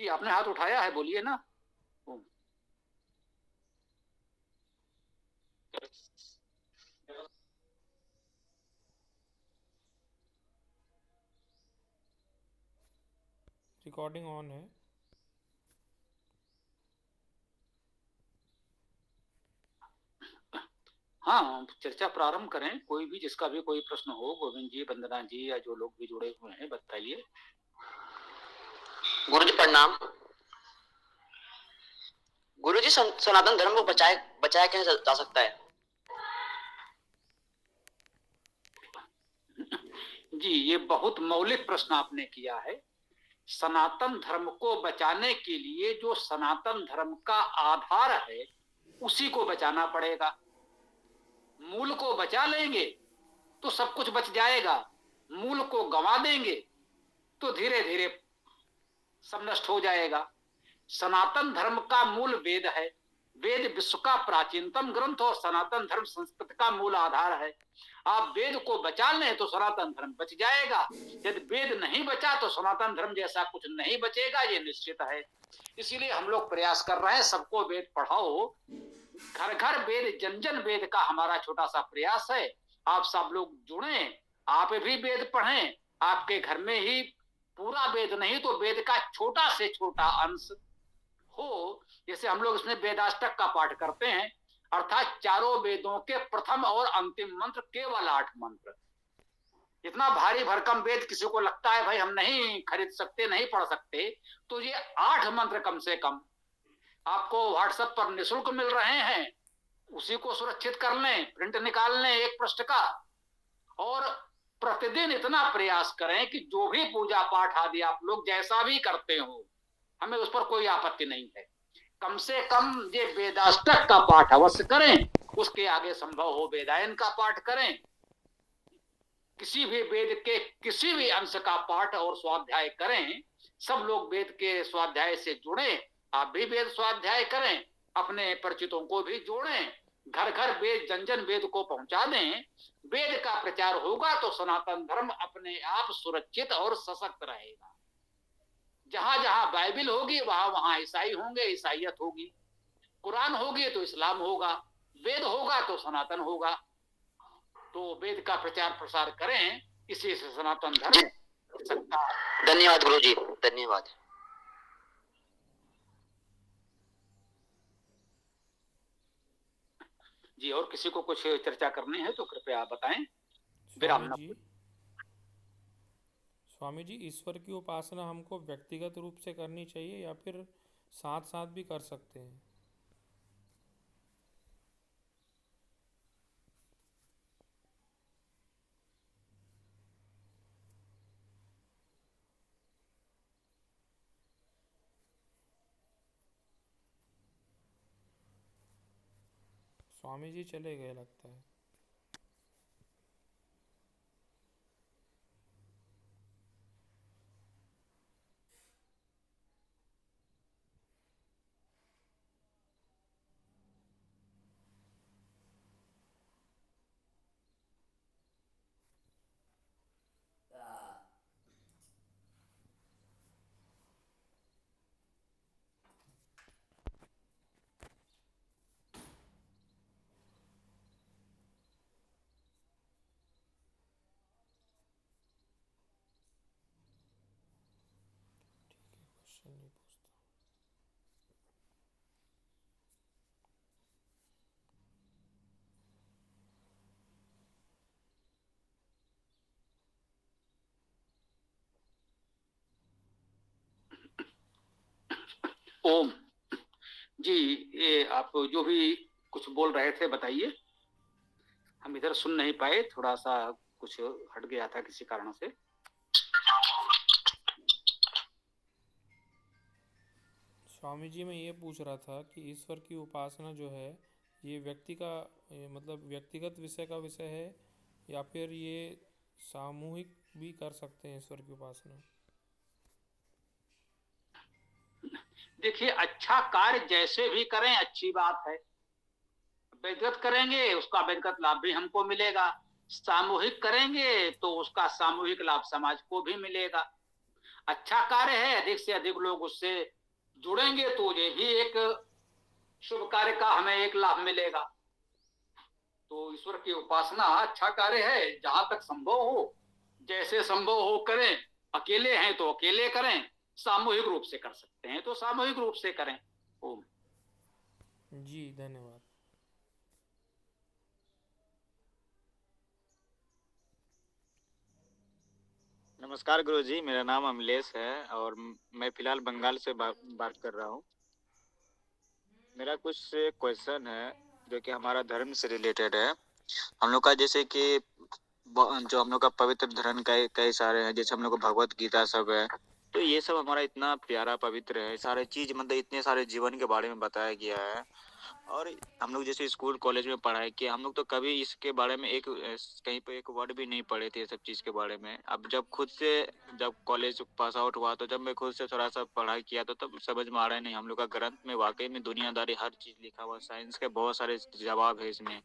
जी आपने हाथ उठाया है, बोलिए ना। ओम। रिकॉर्डिंग ऑन है। हाँ, चर्चा प्रारंभ करें। कोई भी, जिसका भी कोई प्रश्न हो, गोविंद जी, वंदना जी, या जो लोग भी जुड़े हुए हैं, बताइए। गुरु जी प्रणाम। गुरु जी, सनातन धर्म को बचाए बचाया कैसे जा सकता है? जी, ये बहुत मौलिक प्रश्न आपने किया है। सनातन धर्म को बचाने के लिए जो सनातन धर्म का आधार है, उसी को बचाना पड़ेगा। मूल को बचा लेंगे तो सब कुछ बच जाएगा। मूल को गंवा देंगे तो धीरे धीरे सब नष्ट हो जाएगा। सनातन धर्म का मूल वेद है। वेद विश्व का प्राचीनतम ग्रंथ और सनातन धर्म संस्कृत का मूल आधार है। आप वेद को बचा लें तो सनातन धर्म बच जाएगा। यदि वेद नहीं बचा तो सनातन धर्म जैसा कुछ नहीं बचेगा, ये निश्चित है। इसीलिए हम लोग प्रयास कर रहे हैं, सबको वेद पढ़ाओ। घर घर वेद, जन जन वेद का हमारा छोटा सा प्रयास है। आप सब लोग जुड़े, आप भी वेद पढ़ें। आपके घर में ही पूरा वेद नहीं तो वेद का छोटा से छोटा अंश हो। जैसे हम लोग इसमें वेदाष्टक का पाठ करते हैं, अर्थात चारों वेदों के प्रथम और अंतिम मंत्र, केवल 8 मंत्र। इतना भारी भरकम वेद किसी को लगता है भाई हम नहीं खरीद सकते, नहीं पढ़ सकते, तो ये 8 मंत्र कम से कम आपको व्हाट्सएप पर निःशुल्क मिल रहे हैं। उसी को सुरक्षित कर लें, प्रिंट निकाल लें एक पृष्ठ का, और प्रतिदिन इतना प्रयास करें कि जो भी पूजा पाठ आदि आप लोग जैसा भी करते हो, हमें उस पर कोई आपत्ति नहीं है। कम से कम ये वेदाष्टक का पाठ अवश्य करें। उसके आगे संभव हो वेदायन का पाठ करें। किसी भी वेद के किसी भी अंश का पाठ और स्वाध्याय करें। सब लोग वेद के स्वाध्याय से जुड़े। आप भी वेद स्वाध्याय करें, अपने परिचितों को भी जोड़ें। घर घर वेद, जन जन वेद को पहुंचा दें। वेद का प्रचार होगा तो सनातन धर्म अपने आप सुरक्षित और सशक्त रहेगा। जहां जहां बाइबिल होगी वहां वहां ईसाई होंगे, ईसाइयत होगी। कुरान होगी तो इस्लाम होगा। वेद होगा तो सनातन होगा। तो वेद का प्रचार प्रसार करें, इसी से सनातन धर्म सकता है। धन्यवाद गुरु जी, धन्यवाद। जी, और किसी को कुछ चर्चा करनी है तो कृपया बताएं। विराम स्वामी न। जी, स्वामी जी, ईश्वर की उपासना हमको व्यक्तिगत रूप से करनी चाहिए या फिर साथ साथ भी कर सकते हैं? स्वामी जी चले गए लगता है। क्वेश्चन नहीं पूछता। ओम। जी, ये आप जो भी कुछ बोल रहे थे बताइए। हम इधर सुन नहीं पाए, थोड़ा सा कुछ हट गया था किसी कारण से। स्वामी जी, मैं ये पूछ रहा था कि ईश्वर की उपासना जो है, ये व्यक्ति का मतलब व्यक्तिगत विषय का विषय है या फिर ये सामूहिक भी कर सकते हैं ईश्वर की उपासना? देखिए, अच्छा कार्य जैसे भी करें अच्छी बात है। व्यक्तिगत करेंगे उसका व्यक्तिगत लाभ भी हमको मिलेगा। सामूहिक करेंगे तो उसका सामूहिक लाभ समाज को भी मिलेगा। अच्छा कार्य है, अधिक से अधिक लोग उससे जुड़ेंगे तो ये भी एक शुभ कार्य का हमें एक लाभ मिलेगा। तो ईश्वर की उपासना अच्छा कार्य है, जहां तक संभव हो, जैसे संभव हो करें। अकेले हैं तो अकेले करें, सामूहिक रूप से कर सकते हैं तो सामूहिक रूप से करें। ओम। जी धन्यवाद। नमस्कार गुरुजी, मेरा नाम अमलेश है और मैं फिलहाल बंगाल से बात कर रहा हूँ। मेरा कुछ क्वेश्चन है जो कि हमारा धर्म से रिलेटेड है। हम लोग का जैसे कि जो हम लोग का पवित्र धर्म कई सारे हैं, जैसे हम लोग को भगवत गीता सब है, तो ये सब हमारा इतना प्यारा पवित्र है, सारे चीज मतलब इतने सारे जीवन के बारे में बताया गया है। और हम लोग जैसे स्कूल कॉलेज में पढ़ाई किए, हम लोग तो कभी इसके बारे में कहीं पे एक वर्ड भी नहीं पढ़े थे ये सब चीज़ के बारे में। अब जब कॉलेज पास आउट हुआ तो जब मैं खुद से थोड़ा सा पढ़ाई किया तो तब समझ में आ रहा है, नहीं हम लोग का ग्रंथ में वाकई में दुनियादारी हर चीज़ लिखा हुआ, साइंस के बहुत सारे जवाब है इसमें।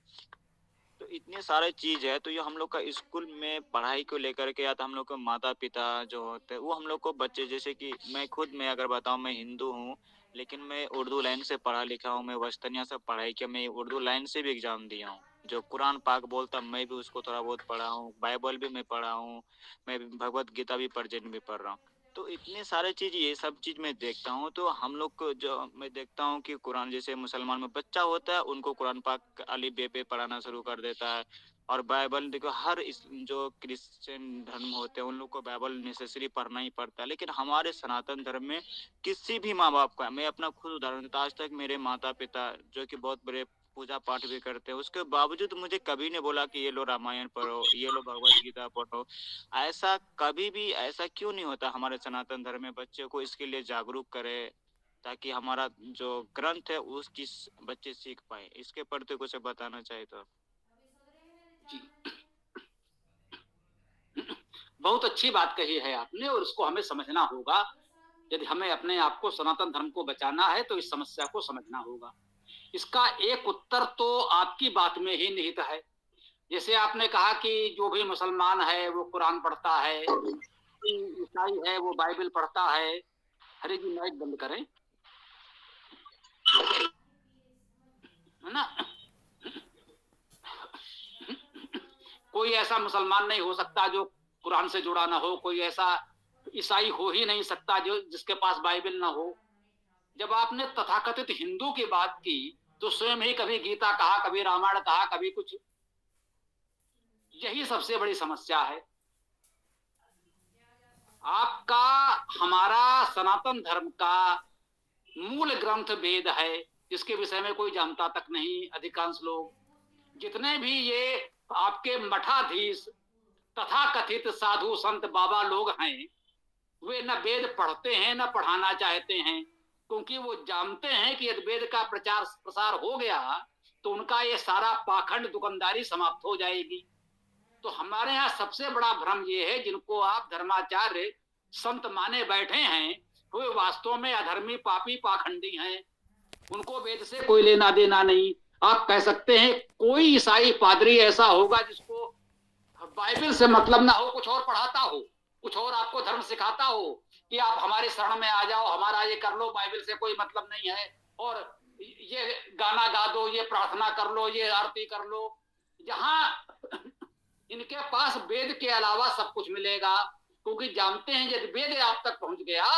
तो इतने सारे चीज है, तो ये हम लोग का स्कूल में पढ़ाई को लेकर के, या तो हम लोग को माता पिता जो होते हैं वो हम लोग को बच्चे, जैसे कि मैं अगर बताऊं, मैं हिंदू हूँ लेकिन मैं उर्दू लाइन से पढ़ा लिखा हूँ, मैं वस्तनिया से पढ़ाई किया, मैं उर्दू लाइन से भी एग्जाम दिया हूँ। जो कुरान पाक बोलता मैं भी उसको थोड़ा बहुत पढ़ा हूँ, बाइबल भी मैं पढ़ा हूँ, मैं भगवत गीता भी प्रेजेंट भी पढ़ रहा हूँ। तो इतने सारे चीज, ये सब चीज मैं देखता हूँ, तो हम लोग को जो मैं देखता हूँ कि कुरान, जैसे मुसलमान में बच्चा होता है उनको कुरान पाक अली बे पे पढ़ाना शुरू कर देता है। और बाइबल देखो, जो क्रिश्चियन धर्म होते हैं उन लोग को बाइबल नेसेसरी पढ़ना ही पड़ता है, लेकिन हमारे सनातन धर्म में किसी भी माँ बाप का, मैं अपना खुद उदाहरण देता हूं, आज तक मेरे माता पिता जो कि बहुत बड़े पूजा पाठ भी करते हैं, उसके बावजूद मुझे कभी नहीं बोला कि ये लो रामायण पढ़ो, ये लो भगवत गीता पढ़ो। ऐसा कभी भी, ऐसा क्यों नहीं होता हमारे सनातन धर्म में? बच्चे को इसके लिए जागरूक करे ताकि हमारा जो ग्रंथ है उस चीज बच्चे सीख पाए। इसके प्रति कुछ बताना चाहे तो। जी, बहुत अच्छी बात कही है आपने, और इसको हमें समझना होगा। यदि हमें अपने आप को, सनातन धर्म को बचाना है तो इस समस्या को समझना होगा। इसका एक उत्तर तो आपकी बात में ही निहित है। जैसे आपने कहा कि जो भी मुसलमान है वो कुरान पढ़ता है, ईसाई है वो बाइबल पढ़ता है। हरे जी माइक बंद करें, है ना। कोई ऐसा मुसलमान नहीं हो सकता जो कुरान से जुड़ा ना हो, कोई ऐसा ईसाई हो ही नहीं सकता जो जिसके पास बाइबल ना हो। जब आपने तथाकथित हिंदू की बात की तो स्वयं ही कभी गीता कहा, कभी रामायण कहा, कभी कुछ। यही सबसे बड़ी समस्या है। आपका, हमारा सनातन धर्म का मूल ग्रंथ वेद है, जिसके विषय में कोई जानता तक नहीं अधिकांश लोग। जितने भी ये आपके मठाधीश तथा कथित साधु संत बाबा लोग हैं, वे न वेद पढ़ते हैं न पढ़ाना चाहते हैं, क्योंकि वो जानते हैं कि यदि वेद का प्रचार प्रसार हो गया तो उनका ये सारा पाखंड दुकानदारी समाप्त हो जाएगी। तो हमारे यहाँ सबसे बड़ा भ्रम ये है, जिनको आप धर्माचार्य संत माने बैठे हैं वे वास्तव में अधर्मी पापी पाखंडी हैं। उनको वेद से कोई लेना देना नहीं। आप कह सकते हैं कोई ईसाई पादरी ऐसा होगा जिसको बाइबल से मतलब ना हो, कुछ और पढ़ाता हो, कुछ और आपको धर्म सिखाता हो कि आप हमारे शरण में आ जाओ, हमारा ये कर लो, बाइबल से कोई मतलब नहीं है, और ये गाना गा दो, ये प्रार्थना कर लो, ये आरती कर लो। जहां इनके पास वेद के अलावा सब कुछ मिलेगा, क्योंकि जानते हैं यदि वेद आप तक पहुंच गया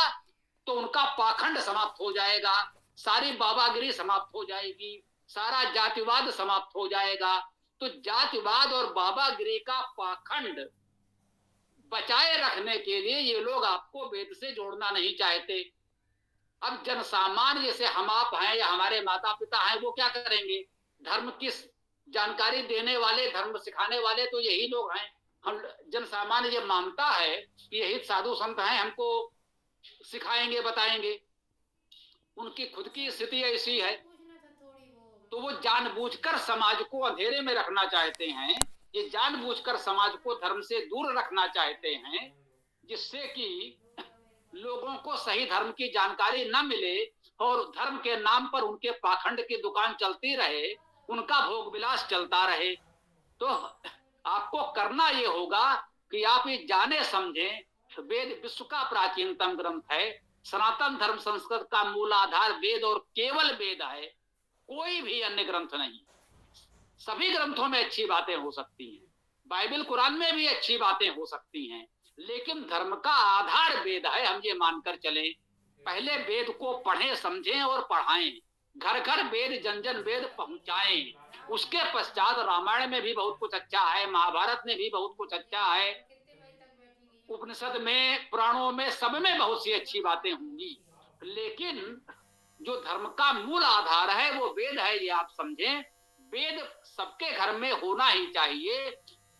तो उनका पाखंड समाप्त हो जाएगा, सारी बाबागिरी समाप्त हो जाएगी, सारा जातिवाद समाप्त हो जाएगा। तो जातिवाद और बाबागिरी का पाखंड बचाए रखने के लिए ये लोग आपको वेद से जोड़ना नहीं चाहते। अब जनसामान्य जैसे हम आप हैं या हमारे माता पिता हैं, वो क्या करेंगे? धर्म की जानकारी देने वाले, धर्म सिखाने वाले तो यही लोग हैं। हम जनसामान्य ये मानता है कि यही साधु संत हैं, हमको सिखाएंगे बताएंगे। उनकी खुद की स्थिति ऐसी है, तो वो जानबूझकर समाज को अंधेरे में रखना चाहते हैं। ये जानबूझकर समाज को धर्म से दूर रखना चाहते हैं, जिससे कि लोगों को सही धर्म की जानकारी न मिले और धर्म के नाम पर उनके पाखंड की दुकान चलती रहे, उनका भोग विलास चलता रहे। तो आपको करना ये होगा कि आप ये जाने समझें तो वेद विश्व का प्राचीनतम ग्रंथ है। सनातन धर्म संस्कृत का मूल आधार वेद और केवल वेद है, कोई भी अन्य ग्रंथ नहीं। सभी ग्रंथों में अच्छी बातें हो सकती हैं, बाइबल कुरान में भी अच्छी बातें हो सकती हैं, लेकिन धर्म का आधार वेद है, हम ये मानकर चलें। पहले वेद को पढ़ें, समझें और पढ़ाएं, घर घर वेद जन जन वेद पहुंचाएं। उसके पश्चात रामायण में भी बहुत कुछ अच्छा है, महाभारत में भी बहुत कुछ अच्छा है, उपनिषद में, पुराणों में, सब में बहुत सी अच्छी बातें होंगी, लेकिन जो धर्म का मूल आधार है वो वेद है, ये आप समझें। वेद सबके घर में होना ही चाहिए।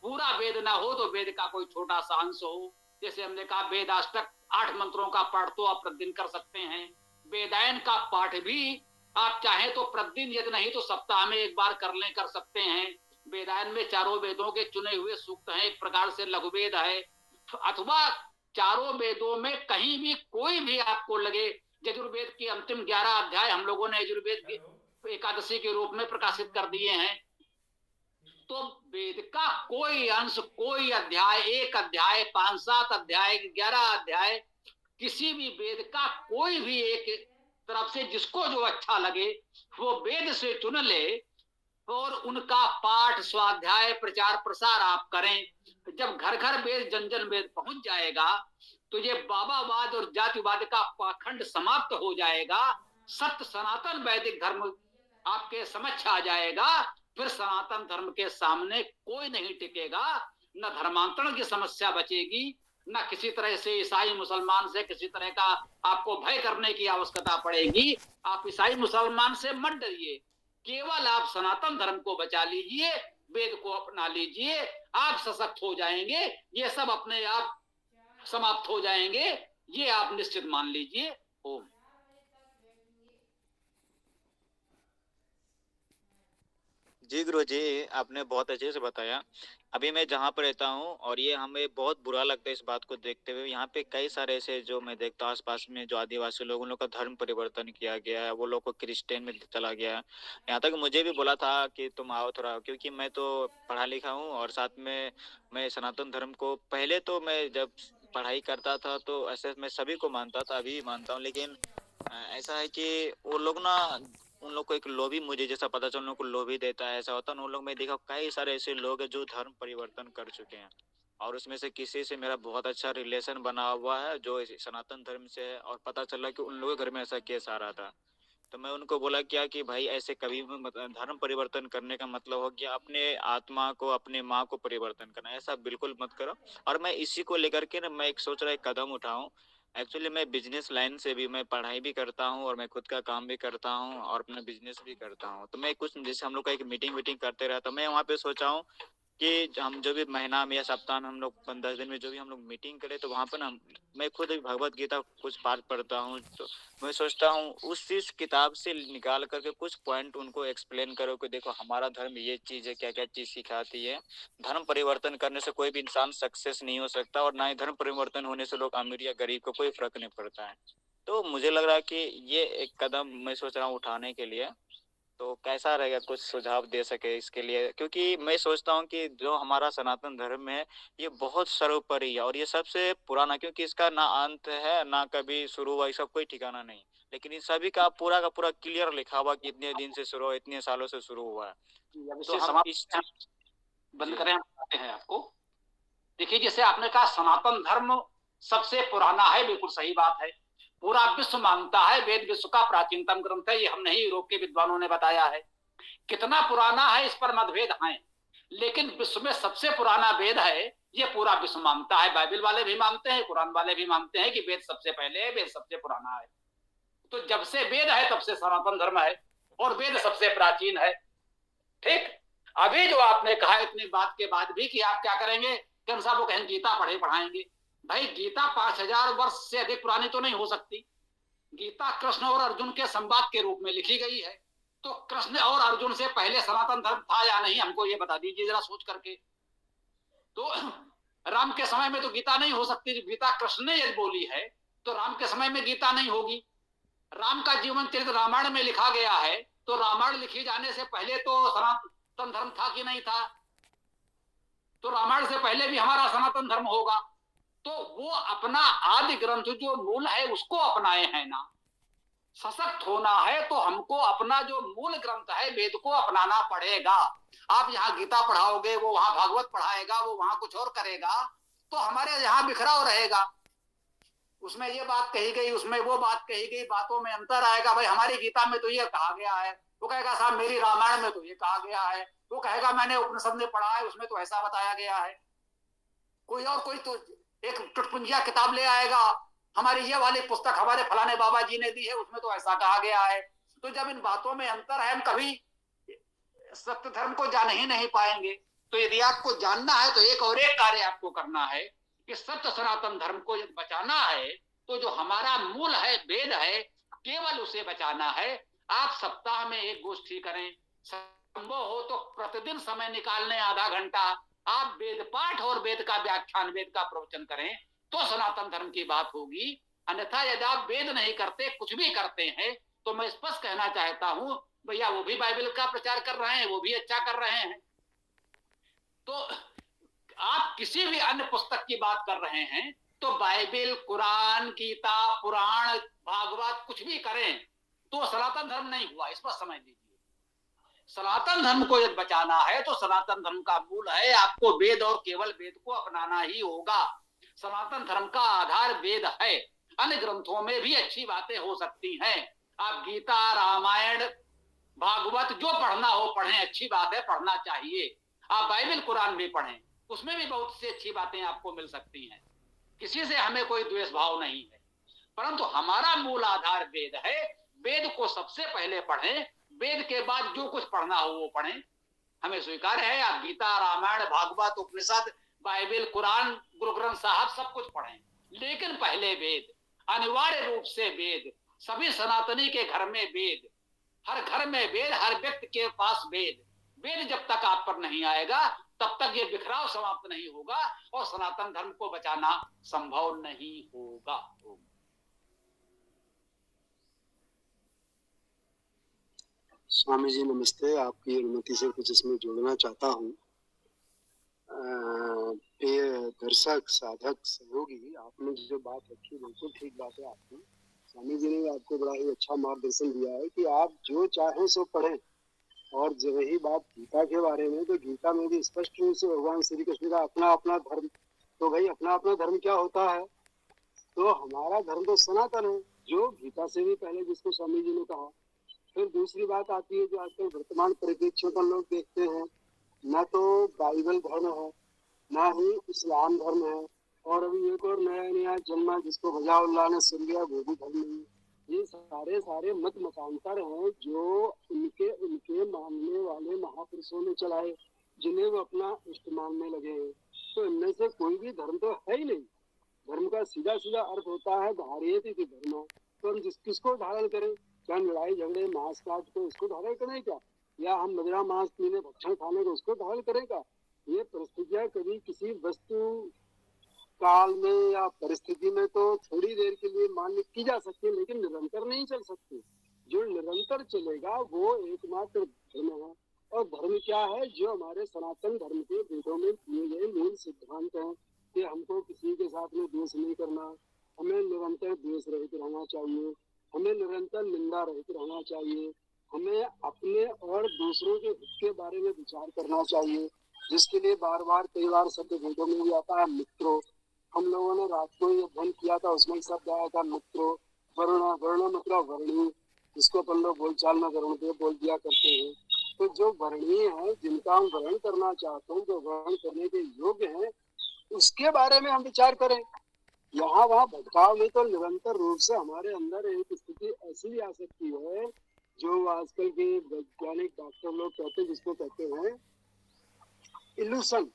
पूरा वेद ना हो तो वेद का कोई छोटा सा अंश हो। जैसे हमने कहा वेदाष्टक 8 मंत्रों का पाठ तो आप प्रतिदिन कर सकते हैं। वेदायन का पाठ भी आप चाहें तो प्रतिदिन, यदि नहीं तो सप्ताह में एक बार कर सकते हैं। वेदायन में चारों वेदों के चुने हुए सूक्त हैं, एक प्रकार से लघुवेद है। अथवा चारों वेदों में कहीं भी कोई भी आपको लगे, यजुर्वेद की अंतिम 11 अध्याय हम लोगों ने यजुर्वेद एकादशी के रूप में प्रकाशित कर दिए हैं। तो वेद का कोई अंश, कोई अध्याय, एक अध्याय, 5-7 अध्याय, 11 अध्याय, किसी भी वेद का कोई भी एक तरफ से जिसको जो अच्छा लगे वो वेद से चुन ले और उनका पाठ, स्वाध्याय, प्रचार प्रसार आप करें। जब घर घर वेद जन जन वेद पहुंच जाएगा तो ये बाबावाद और जातिवाद का पाखंड समाप्त हो जाएगा। सत्य सनातन वैदिक धर्म आपके समक्ष आ जाएगा। फिर सनातन धर्म के सामने कोई नहीं टिकेगा, न धर्मांतरण की समस्या बचेगी, न किसी तरह से ईसाई मुसलमान से किसी तरह का आपको भय करने की आवश्यकता पड़ेगी। आप ईसाई मुसलमान से मत डरिए, केवल आप सनातन धर्म को बचा लीजिए, वेद को अपना लीजिए, आप सशक्त हो जाएंगे। ये सब अपने आप समाप्त हो जाएंगे, ये आप निश्चित मान लीजिए। ओम। जी गुरुजी, आपने बहुत अच्छे से बताया। अभी मैं जहाँ पर रहता हूँ और ये हमें बहुत बुरा लगता है इस बात को देखते हुए, यहाँ पे कई सारे ऐसे जो मैं देखता हूँ आसपास में जो आदिवासी लोग, उन लोग का धर्म परिवर्तन किया गया है, वो लोग को क्रिश्चियन में चला गया है। यहाँ तक मुझे भी बोला था कि तुम आओ थोड़ा, क्योंकि मैं तो पढ़ा लिखा हूँ और साथ में मैं सनातन धर्म को, पहले तो मैं जब पढ़ाई करता था तो ऐसे मैं सभी को मानता था, अभी भी मानता हूँ, लेकिन ऐसा है कि वो लोग ना, उन लोग को एक लोभी, मुझे जैसा पता चला उन लोग को लोभी देता है, ऐसा होता है। उन लोग में देखा कई सारे ऐसे लोग हैं जो धर्म परिवर्तन कर चुके हैं और उसमें से किसी से मेरा बहुत अच्छा रिलेशन बना हुआ है जो सनातन धर्म से है, और पता चला कि उन लोगों के घर में ऐसा केस आ रहा था। तो मैं उनको बोला क्या कि भाई ऐसे कभी भी धर्म परिवर्तन करने का मतलब हो गया अपने आत्मा को, अपने माँ को परिवर्तन करना, ऐसा बिल्कुल मत करो। और मैं इसी को लेकर के ना, मैं एक सोच रहा एक कदम उठाऊं। एक्चुअली मैं बिजनेस लाइन से भी, मैं पढ़ाई भी करता हूँ और मैं खुद का काम भी करता हूँ और अपना बिजनेस भी करता हूँ। तो मैं कुछ, जैसे हम लोग का एक मीटिंग करते रहता हूँ, मैं वहाँ पे सोचा हूँ कि हम जो भी महीना में या सप्ताह में हम लोग 15 दिन में जो भी हम लोग मीटिंग करें, तो वहाँ पर ना मैं खुद भगवत गीता कुछ पाठ पढ़ता हूँ। तो मैं सोचता हूँ उस चीज किताब से निकाल करके कुछ पॉइंट उनको एक्सप्लेन करो कि देखो हमारा धर्म ये चीज है, क्या क्या चीज सिखाती है। धर्म परिवर्तन करने से कोई भी इंसान सक्सेस नहीं हो सकता और ना ही धर्म परिवर्तन होने से लोग अमीर या गरीब को कोई फर्क नहीं पड़ता है। तो मुझे लग रहा है कि ये एक कदम मैं सोच रहा हूँ उठाने के लिए। तो कैसा रहेगा, कुछ सुझाव दे सके इसके लिए, क्योंकि मैं सोचता हूँ कि जो हमारा सनातन धर्म है ये बहुत सर्वोपरि है और ये सबसे पुराना, क्योंकि इसका ना अंत है ना कभी शुरू हुआ, इसका कोई ठिकाना नहीं। लेकिन इन सभी का पूरा क्लियर लिखा हुआ कि इतने दिन से शुरू हुआ, इतने सालों से शुरू हुआ है। अब तो इससे हम समाप्त इस चीज बंद जी करें, हम बताते हैं आपको। देखिए, जैसे आपने कहा सनातन धर्म सबसे पुराना है, बिल्कुल सही बात है। पूरा विश्व मानता है, वेद विश्व का प्राचीनतम ग्रंथ है, ये हम नहीं, यूरोप के विद्वानों ने बताया है। कितना पुराना है इस पर मतभेद है, लेकिन विश्व में सबसे पुराना वेद है, ये पूरा विश्व मानता है। बाइबल वाले भी मानते हैं, कुरान वाले भी मानते हैं कि वेद सबसे पहले है, वेद सबसे पुराना है। तो जब से वेद है तब से सनातन धर्म है और वेद सबसे प्राचीन है। ठीक। अभी जो आपने कहा इतनी बात के बाद भी कि आप क्या करेंगे, कौन सा वो कहें गीता पढ़ाएंगे। भाई गीता 5000 वर्ष से अधिक पुरानी तो नहीं हो सकती। गीता कृष्ण और अर्जुन के संवाद के रूप में लिखी गई है, तो कृष्ण और अर्जुन से पहले सनातन धर्म था या नहीं, हमको ये बता दीजिए जरा सोच करके। तो राम के समय में तो गीता नहीं हो सकती। गीता कृष्ण ने यदि बोली है तो राम के समय में गीता नहीं होगी। राम का जीवन चरित्र रामायण में लिखा गया है, तो रामायण लिखे जाने से पहले तो सनातन धर्म था कि नहीं था? तो रामायण से पहले भी हमारा सनातन धर्म होगा। तो वो अपना आदि ग्रंथ जो मूल है उसको अपनाए हैं ना। सशक्त होना है तो हमको अपना जो मूल ग्रंथ है वेद को अपनाना पड़ेगा। आप यहाँ गीता पढ़ाओगे, वो वहां भागवत पढ़ाएगा, वो वहां कुछ और करेगा, तो हमारे यहाँ बिखराव रहेगा। उसमें ये बात कही गई, उसमें वो बात कही गई, बातों में अंतर आएगा। भाई हमारी गीता में तो ये कहा गया है, वो कहेगा साहब मेरी रामायण में तो ये कहा गया है, वो कहेगा मैंने उपनिषद में पढ़ा है उसमें तो ऐसा बताया गया है। कोई और कोई तो एक टुटपुंजिया किताब ले आएगा, हमारी ये वाली पुस्तक हमारे फलाने बाबा जी ने दी है उसमें तो ऐसा कहा गया है। तो जब इन बातों में अंतर है, हम कभी सत्य धर्म को जान ही नहीं पाएंगे। तो यदि आपको जानना है तो एक और एक कार्य आपको करना है कि सत्य सनातन धर्म को यदि बचाना है तो जो हमारा मूल है वेद है, केवल उसे बचाना है। आप सप्ताह में एक गोष्ठी करें, संभव हो तो प्रतिदिन समय निकालने आधा घंटा आप वेद पाठ और वेद का व्याख्यान, वेद का प्रवचन करें, तो सनातन धर्म की बात होगी। अन्यथा यदि आप वेद नहीं करते, कुछ भी करते हैं, तो मैं स्पष्ट कहना चाहता हूं भैया वो भी बाइबल का प्रचार कर रहे हैं, वो भी अच्छा कर रहे हैं। तो आप किसी भी अन्य पुस्तक की बात कर रहे हैं तो बाइबल, कुरान, गीता, पुराण, भागवत कुछ भी करें तो सनातन धर्म नहीं हुआ, इस पर समझ लीजिए। सनातन धर्म को यदि बचाना है तो सनातन धर्म का मूल है आपको वेद और केवल वेद को अपनाना ही होगा। सनातन धर्म का आधार वेद है। अन्य ग्रंथों में भी अच्छी बातें हो सकती हैं। आप गीता, रामायण, भागवत जो पढ़ना हो पढ़ें, अच्छी बात है, पढ़ना चाहिए। आप बाइबल, कुरान भी पढ़ें, उसमें भी बहुत सी अच्छी बातें आपको मिल सकती हैं। किसी से हमें कोई द्वेष भाव नहीं है, परंतु हमारा मूल आधार वेद है। वेद को सबसे पहले पढ़ें, वेद के बाद जो कुछ पढ़ना हो वो पढ़ें। हमें स्वीकार है आप गीता, रामायण, भागवत, उपनिषद, बाइबल, कुरान, गुरु ग्रंथ साहब सब कुछ पढ़ें, लेकिन पहले वेद, अनिवार्य रूप से वेद। सभी सनातनी के घर में वेद, हर घर में वेद, हर व्यक्ति के पास वेद। वेद जब तक आप पर नहीं आएगा तब तक ये बिखराव समाप्त नहीं होगा और सनातन धर्म को बचाना संभव नहीं होगा। स्वामी जी नमस्ते, आपकी अनुमति से कुछ इसमें जोड़ना चाहता हूँ। दर्शक, साधक, सहयोगी, आपने जो बात रखी बिल्कुल ठीक बात है आपकी। स्वामी जी ने आपको बड़ा ही अच्छा मार्गदर्शन दिया है कि आप जो चाहें सो पढ़ें। और जब रही बात गीता के बारे में, तो गीता में भी स्पष्ट रूप से भगवान श्री कृष्ण का अपना अपना धर्म। तो भाई अपना अपना धर्म क्या होता है? तो हमारा धर्म तो सनातन है, जो गीता से भी पहले, जिसको स्वामी जी ने कहा। फिर दूसरी बात आती है जो आजकल वर्तमान परिप्रेक्ष्य पर लोग देखते हैं, न तो बाइबल धर्म है, न ही इस्लाम धर्म है, और अभी एक और नया नया जन्मा जिसको वजाउल्लाह ने सुन लिया, वो भी धर्म नहीं। ये सारे मत मतांतर हैं जो उनके उनके मानने वाले महापुरुषों ने चलाए, जिन्हें वो अपना इष्ट मानने लगे हैं। तो इनमें से कोई भी धर्म तो है ही नहीं। धर्म का सीधा सीधा अर्थ होता है धार्येति धर्म। तो हम किसको धारण करें? क्या लड़ाई झगड़े, मांस काट को उसको धारण करें क्या? या हम मदिरा मांस पीने, भक्षण खाने को उसको धारण करें क्या? ये परिस्थितियां कभी किसी वस्तु काल में या परिस्थिति में तो थोड़ी देर के लिए मान्य की जा सकती है, लेकिन निरंतर नहीं चल सकती। जो निरंतर चलेगा वो एकमात्र धर्म है। और धर्म क्या है? जो हमारे सनातन धर्म के वेदों में दिए गए मूल सिद्धांत हैं कि हमको किसी के साथ में द्वेष नहीं करना, हमें निरंतर द्वेष रहित रहना चाहिए, हमें निरंतर निंदा रहित रहना चाहिए, हमें अपने और दूसरों के हित के बारे में विचार करना चाहिए, जिसके लिए बार बार कई बार शब्द वेदों में भी आता है मित्रों। हम लोगों ने रात को ये अध्ययन किया था, उसमें शब्द आया था मित्रों। वर्ण, वर्ण मतलब वर्णी, जिसको अपन लोग बोलचाल में वर्णदेव बोल दिया करते हैं। तो जो वर्णीय है, जिनका हम वर्ण करना चाहते हैं, जो वर्ण करने के योग्य हैं, उसके बारे में हम विचार करें। यहाँ वहाँ भटकाव में तो निरंतर रूप से हमारे अंदर एक स्थिति ऐसी भी आ सकती है जो आजकल के वैज्ञानिक डॉक्टर लोग कहते हैं, जिसको कहते हैं इल्यूशन,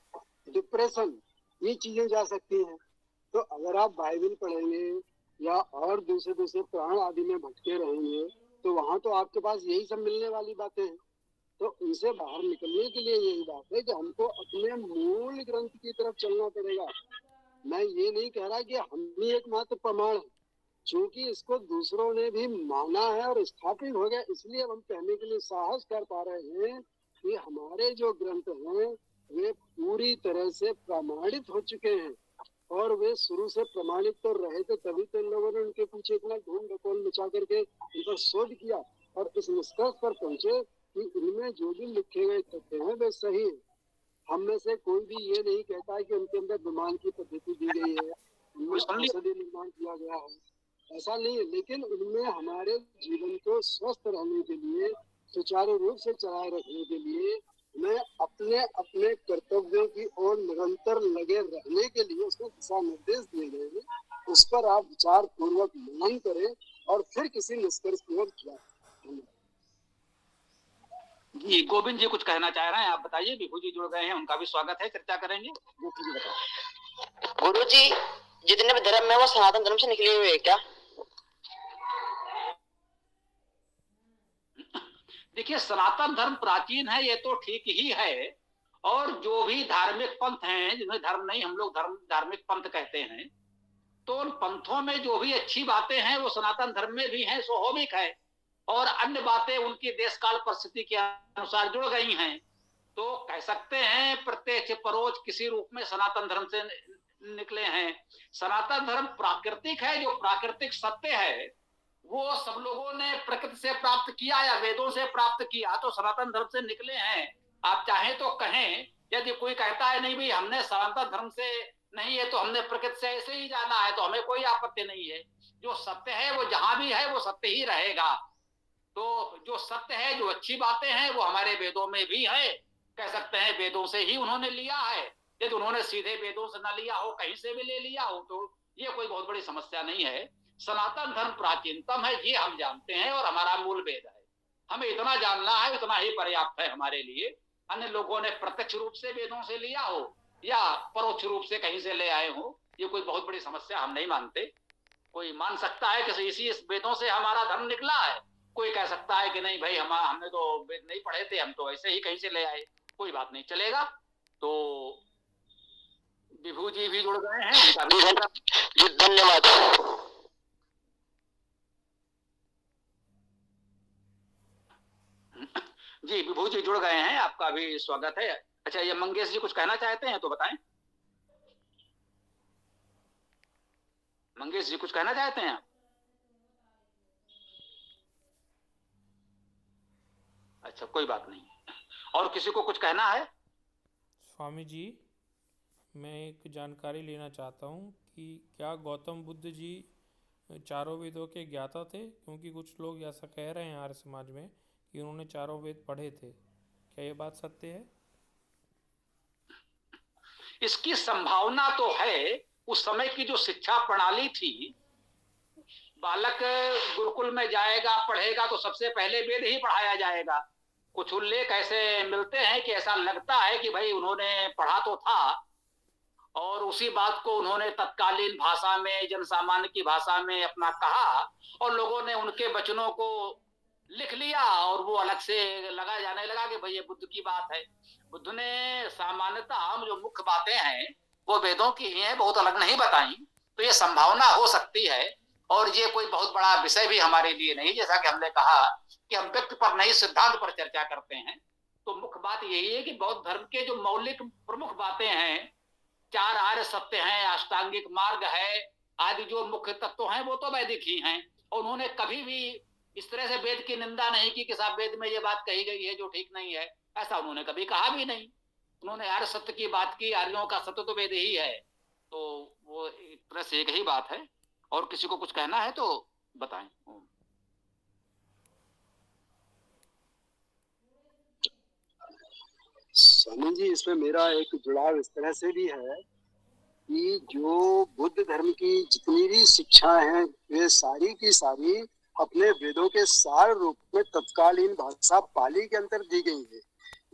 डिप्रेशन, ये चीजें जा सकती हैं। तो अगर आप बाइबल पढ़ेंगे या और दूसरे दूसरे पुराण आदि में भटके रहेंगे, तो वहां तो आपके पास यही सब मिलने वाली बातें हैं। तो उनसे बाहर निकलने के लिए यही बात है कि हमको अपने मूल ग्रंथ की तरफ चलना पड़ेगा। मैं ये नहीं कह रहा कि हम ही एकमात्र प्रमाण है, क्योंकि इसको दूसरों ने भी माना है और स्थापित हो गया, इसलिए हम कहने के लिए साहस कर पा रहे हैं कि हमारे जो ग्रंथ हैं वे पूरी तरह से प्रमाणित हो चुके हैं। और वे शुरू से प्रमाणित तो रहे थे, तभी तो इन लोगों ने उनके पीछे इतना ढूंढ ढकोल मचा करके इन पर शोध किया और इस निष्कर्ष पर पहुंचे कि इनमें जो भी लिखे गए तथ्य हैं वे सही है। हम में से कोई भी ये नहीं कहता है कि उनके अंदर विमान की पद्धति दी गई है, उनमें औषधि निर्माण किया गया है, ऐसा नहीं है। लेकिन उनमें हमारे जीवन को स्वस्थ रहने के लिए, सुचारू रूप से चलाए रखने के लिए, हमें अपने अपने कर्तव्यों की ओर निरंतर लगे रहने के लिए उसमें दिशा निर्देश दिए गए हैं। उस पर आप विचार पूर्वक मनन करें और फिर किसी निष्कर्ष की ओर जाएं। जी गोविंद जी कुछ कहना चाह रहे हैं, आप बताइए। विभू जी जुड़ गए हैं, उनका भी स्वागत है, चर्चा करेंगे। जी बताओ। गुरु जी, जितने भी धर्म है वो सनातन धर्म से निकले हुए हैं क्या? देखिए सनातन धर्म प्राचीन है, ये तो ठीक ही है। और जो भी धार्मिक पंथ हैं, जिन्हें धर्म नहीं हम लोग धार्मिक पंथ कहते हैं, तो उन पंथों में जो भी अच्छी बातें हैं वो सनातन धर्म में भी हैं, स्वाभाविक है। और अन्य बातें उनकी देश काल परिस्थिति के अनुसार जुड़ गई हैं। तो कह सकते हैं प्रत्यक्ष परोक्ष किसी रूप में सनातन धर्म से निकले हैं। सनातन धर्म प्राकृतिक है, जो प्राकृतिक सत्य है वो सब लोगों ने प्रकृति से प्राप्त किया या वेदों से प्राप्त किया, तो सनातन धर्म से निकले हैं। आप चाहें तो कहें, यदि कोई कहता है नहीं भाई हमने सनातन धर्म से नहीं है तो हमने प्रकृति से ऐसे ही जाना है, तो हमें कोई आपत्ति नहीं है। जो सत्य है वो जहां भी है वो सत्य ही रहेगा। तो जो सत्य है, जो अच्छी बातें हैं वो हमारे वेदों में भी है। कह सकते हैं वेदों से ही उन्होंने लिया है। यदि उन्होंने सीधे वेदों से न लिया हो, कहीं से भी ले लिया हो, तो ये कोई बहुत बड़ी समस्या नहीं है। सनातन धर्म प्राचीनतम है, ये हम जानते हैं, और हमारा मूल वेद है। हमें इतना जानना है, इतना ही पर्याप्त है हमारे लिए। अन्य लोगों ने प्रत्यक्ष रूप से वेदों से लिया हो या परोक्ष रूप से कहीं से ले आए हो, ये कोई बहुत बड़ी समस्या हम नहीं मानते। कोई मान सकता है कि इसी वेदों से हमारा धर्म निकला है, कोई कह सकता है कि नहीं भाई हमने तो वेद नहीं पढ़े थे, हम तो ऐसे ही कहीं से ले आए, कोई बात नहीं, चलेगा। तो विभू जी भी जुड़ गए हैं, उनका भी धन्यवाद। जी विभू जी जुड़ गए हैं, आपका भी स्वागत है। अच्छा, ये मंगेश जी कुछ कहना चाहते हैं तो बताएं। मंगेश जी कुछ कहना चाहते हैं आप? अच्छा, कोई बात नहीं। और किसी को कुछ कहना है? स्वामी जी, मैं एक जानकारी लेना चाहता हूँ कि क्या गौतम बुद्ध जी चारों वेदों के ज्ञाता थे? क्योंकि कुछ लोग ऐसा कह रहे हैं आर्य समाज में कि उन्होंने चारों वेद पढ़े थे। क्या ये बात सत्य है? इसकी संभावना तो है। उस समय की जो शिक्षा प्रणाली थी, बालक गुरुकुल में जाएगा, पढ़ेगा तो सबसे पहले वेद ही पढ़ाया जाएगा। कुछ उल्लेख ऐसे मिलते हैं कि ऐसा लगता है कि भाई उन्होंने पढ़ा तो था और उसी बात को उन्होंने तत्कालीन भाषा में, जन सामान्य की भाषा में अपना कहा, और लोगों ने उनके वचनों को लिख लिया और वो अलग से लगा जाने लगा कि भाई ये बुद्ध की बात है। बुद्ध ने सामान्यतः जो मुख्य बातें हैं वो वेदों की ही हैं, बहुत अलग नहीं बताई। तो ये संभावना हो सकती है, और ये कोई बहुत बड़ा विषय भी हमारे लिए नहीं। जैसा कि हमने कहा कि हम व्यक्ति पर नहीं सिद्धांत पर चर्चा करते हैं, तो मुख्य बात यही है कि बौद्ध धर्म के जो मौलिक प्रमुख बातें हैं, 4 आर्य सत्य हैं, अष्टांगिक मार्ग है, आदि जो मुख्य तत्व हैं वो तो वैदिक ही हैं। और उन्होंने कभी भी इस तरह से वेद की निंदा नहीं की कि साहब वेद में ये बात कही गई है जो ठीक नहीं है, ऐसा उन्होंने कभी कहा भी नहीं। उन्होंने आर्य सत्य की बात की, आर्यों का सत्य तो वेद ही है। तो वो एक तरह से एक ही बात है। और किसी को कुछ कहना है तो बताएं। स्वामी जी, इसमें मेरा एक जुड़ाव इस तरह से भी है कि जो बुद्ध धर्म की जितनी भी शिक्षा हैं वे सारी की सारी अपने वेदों के सार रूप में तत्कालीन भाषा पाली के अंदर दी गई है।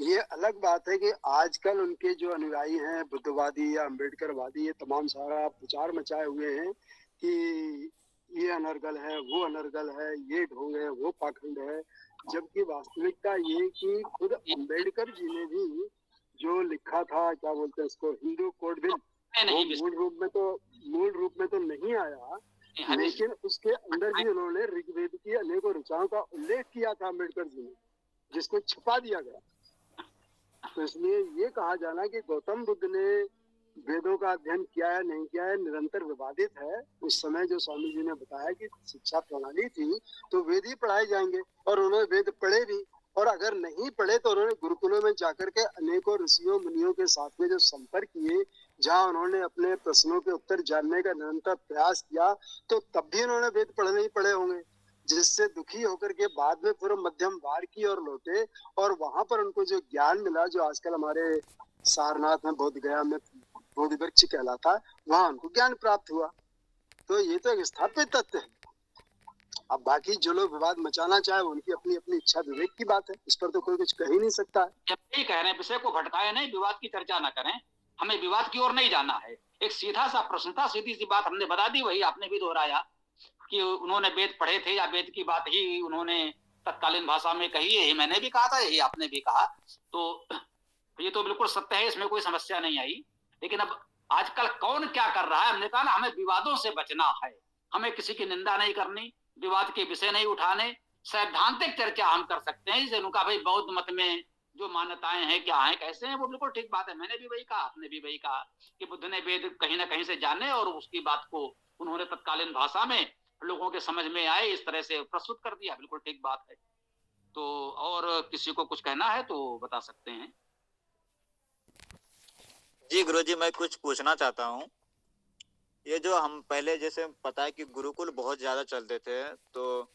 ये अलग बात है कि आजकल उनके जो अनुयायी हैं, बुद्धवादी या अम्बेडकरवादी, ये तमाम सारा प्रचार मचाए हुए हैं कि ये अनर्गल है, वो अनर्गल है, ये ढोंग है, वो पाखंड है। जबकि वास्तविकता ये कि खुद अम्बेडकर जी ने भी जो लिखा था, क्या बोलते हैं इसको, हिंदू कोड बिल, वो मूल रूप में तो नहीं आया, लेकिन उसके अंदर भी उन्होंने ऋग्वेद की अनेकों ऋचाओं का उल्लेख किया था अम्बेडकर जी ने, जिसको छुपा दिया गया। तो इसलिए ये कहा जाना कि गौतम बुद्ध ने वेदों वेदों का अध्ययन किया है नहीं किया है निरंतर विवादित है। उस समय जो स्वामी जी ने बताया कि शिक्षा प्रणाली थी तो वेद ही पढ़ाए जाएंगे, और उन्होंने वेद पढ़े भी। और अगर नहीं पढ़े तो उन्होंने गुरुकुलों में जाकर के अनेकों ऋषियों मुनियों के साथ में जो संपर्क किए, जहां उन्होंने अपने प्रश्नों के उत्तर जानने का निरंतर प्रयास किया, तो तब भी उन्होंने वेद पढ़े नहीं पढ़े होंगे, जिससे दुखी होकर के बाद में पूर्व मध्यम वार की और लौटे। और वहां पर उनको जो ज्ञान मिला, जो आजकल हमारे सारनाथ में बोध गया में बोधि वृक्ष कहलाता है, वहां उनको ज्ञान प्राप्त हुआ। तो ये तो एक स्थापित तथ्य है। अब बाकी जो लोग विवाद मचाना चाहे उनकी अपनी अपनी इच्छा विवेक की बात है, इस पर तो कोई कुछ कह ही नहीं सकता है। जब यही कह रहे हैं विषय को भटकाए नहीं, विवाद की चर्चा न करें, हमें विवाद की ओर नहीं जाना है। एक सीधा सा प्रश्न था, सीधी सी बात हमने बता दी, वही आपने भी दोहराया कि उन्होंने वेद पढ़े थे या वेद की बात ही उन्होंने तत्कालीन भाषा में कही है। यही मैंने भी कहा था, यही आपने भी कहा। तो ये तो बिल्कुल सत्य है, इसमें कोई समस्या नहीं आई। लेकिन अब आजकल कौन क्या कर रहा है, हमने कहा ना हमें विवादों से बचना है, हमें किसी की निंदा नहीं करनी, विवाद के विषय नहीं उठाने, सैद्धांतिक चर्चा हम कर सकते हैं। जैसे उनका भाई बौद्ध मत में जो मान्यताएं हैं क्या हैं कैसे हैं, वो बिल्कुल ठीक बात है। मैंने भी वही कहा, आपने भी वही कहा कि बुद्ध ने वेद कहीं ना कहीं से जाने और उसकी बात को उन्होंने तत्कालीन भाषा में लोगों के समझ में आए इस तरह से प्रस्तुत कर दिया, बिल्कुल ठीक बात है। तो और किसी को कुछ कहना है तो बता सकते हैं। जी गुरुजी, मैं कुछ पूछना चाहता हूँ। ये जो हम पहले जैसे पता है कि गुरुकुल बहुत ज्यादा चलते थे, तो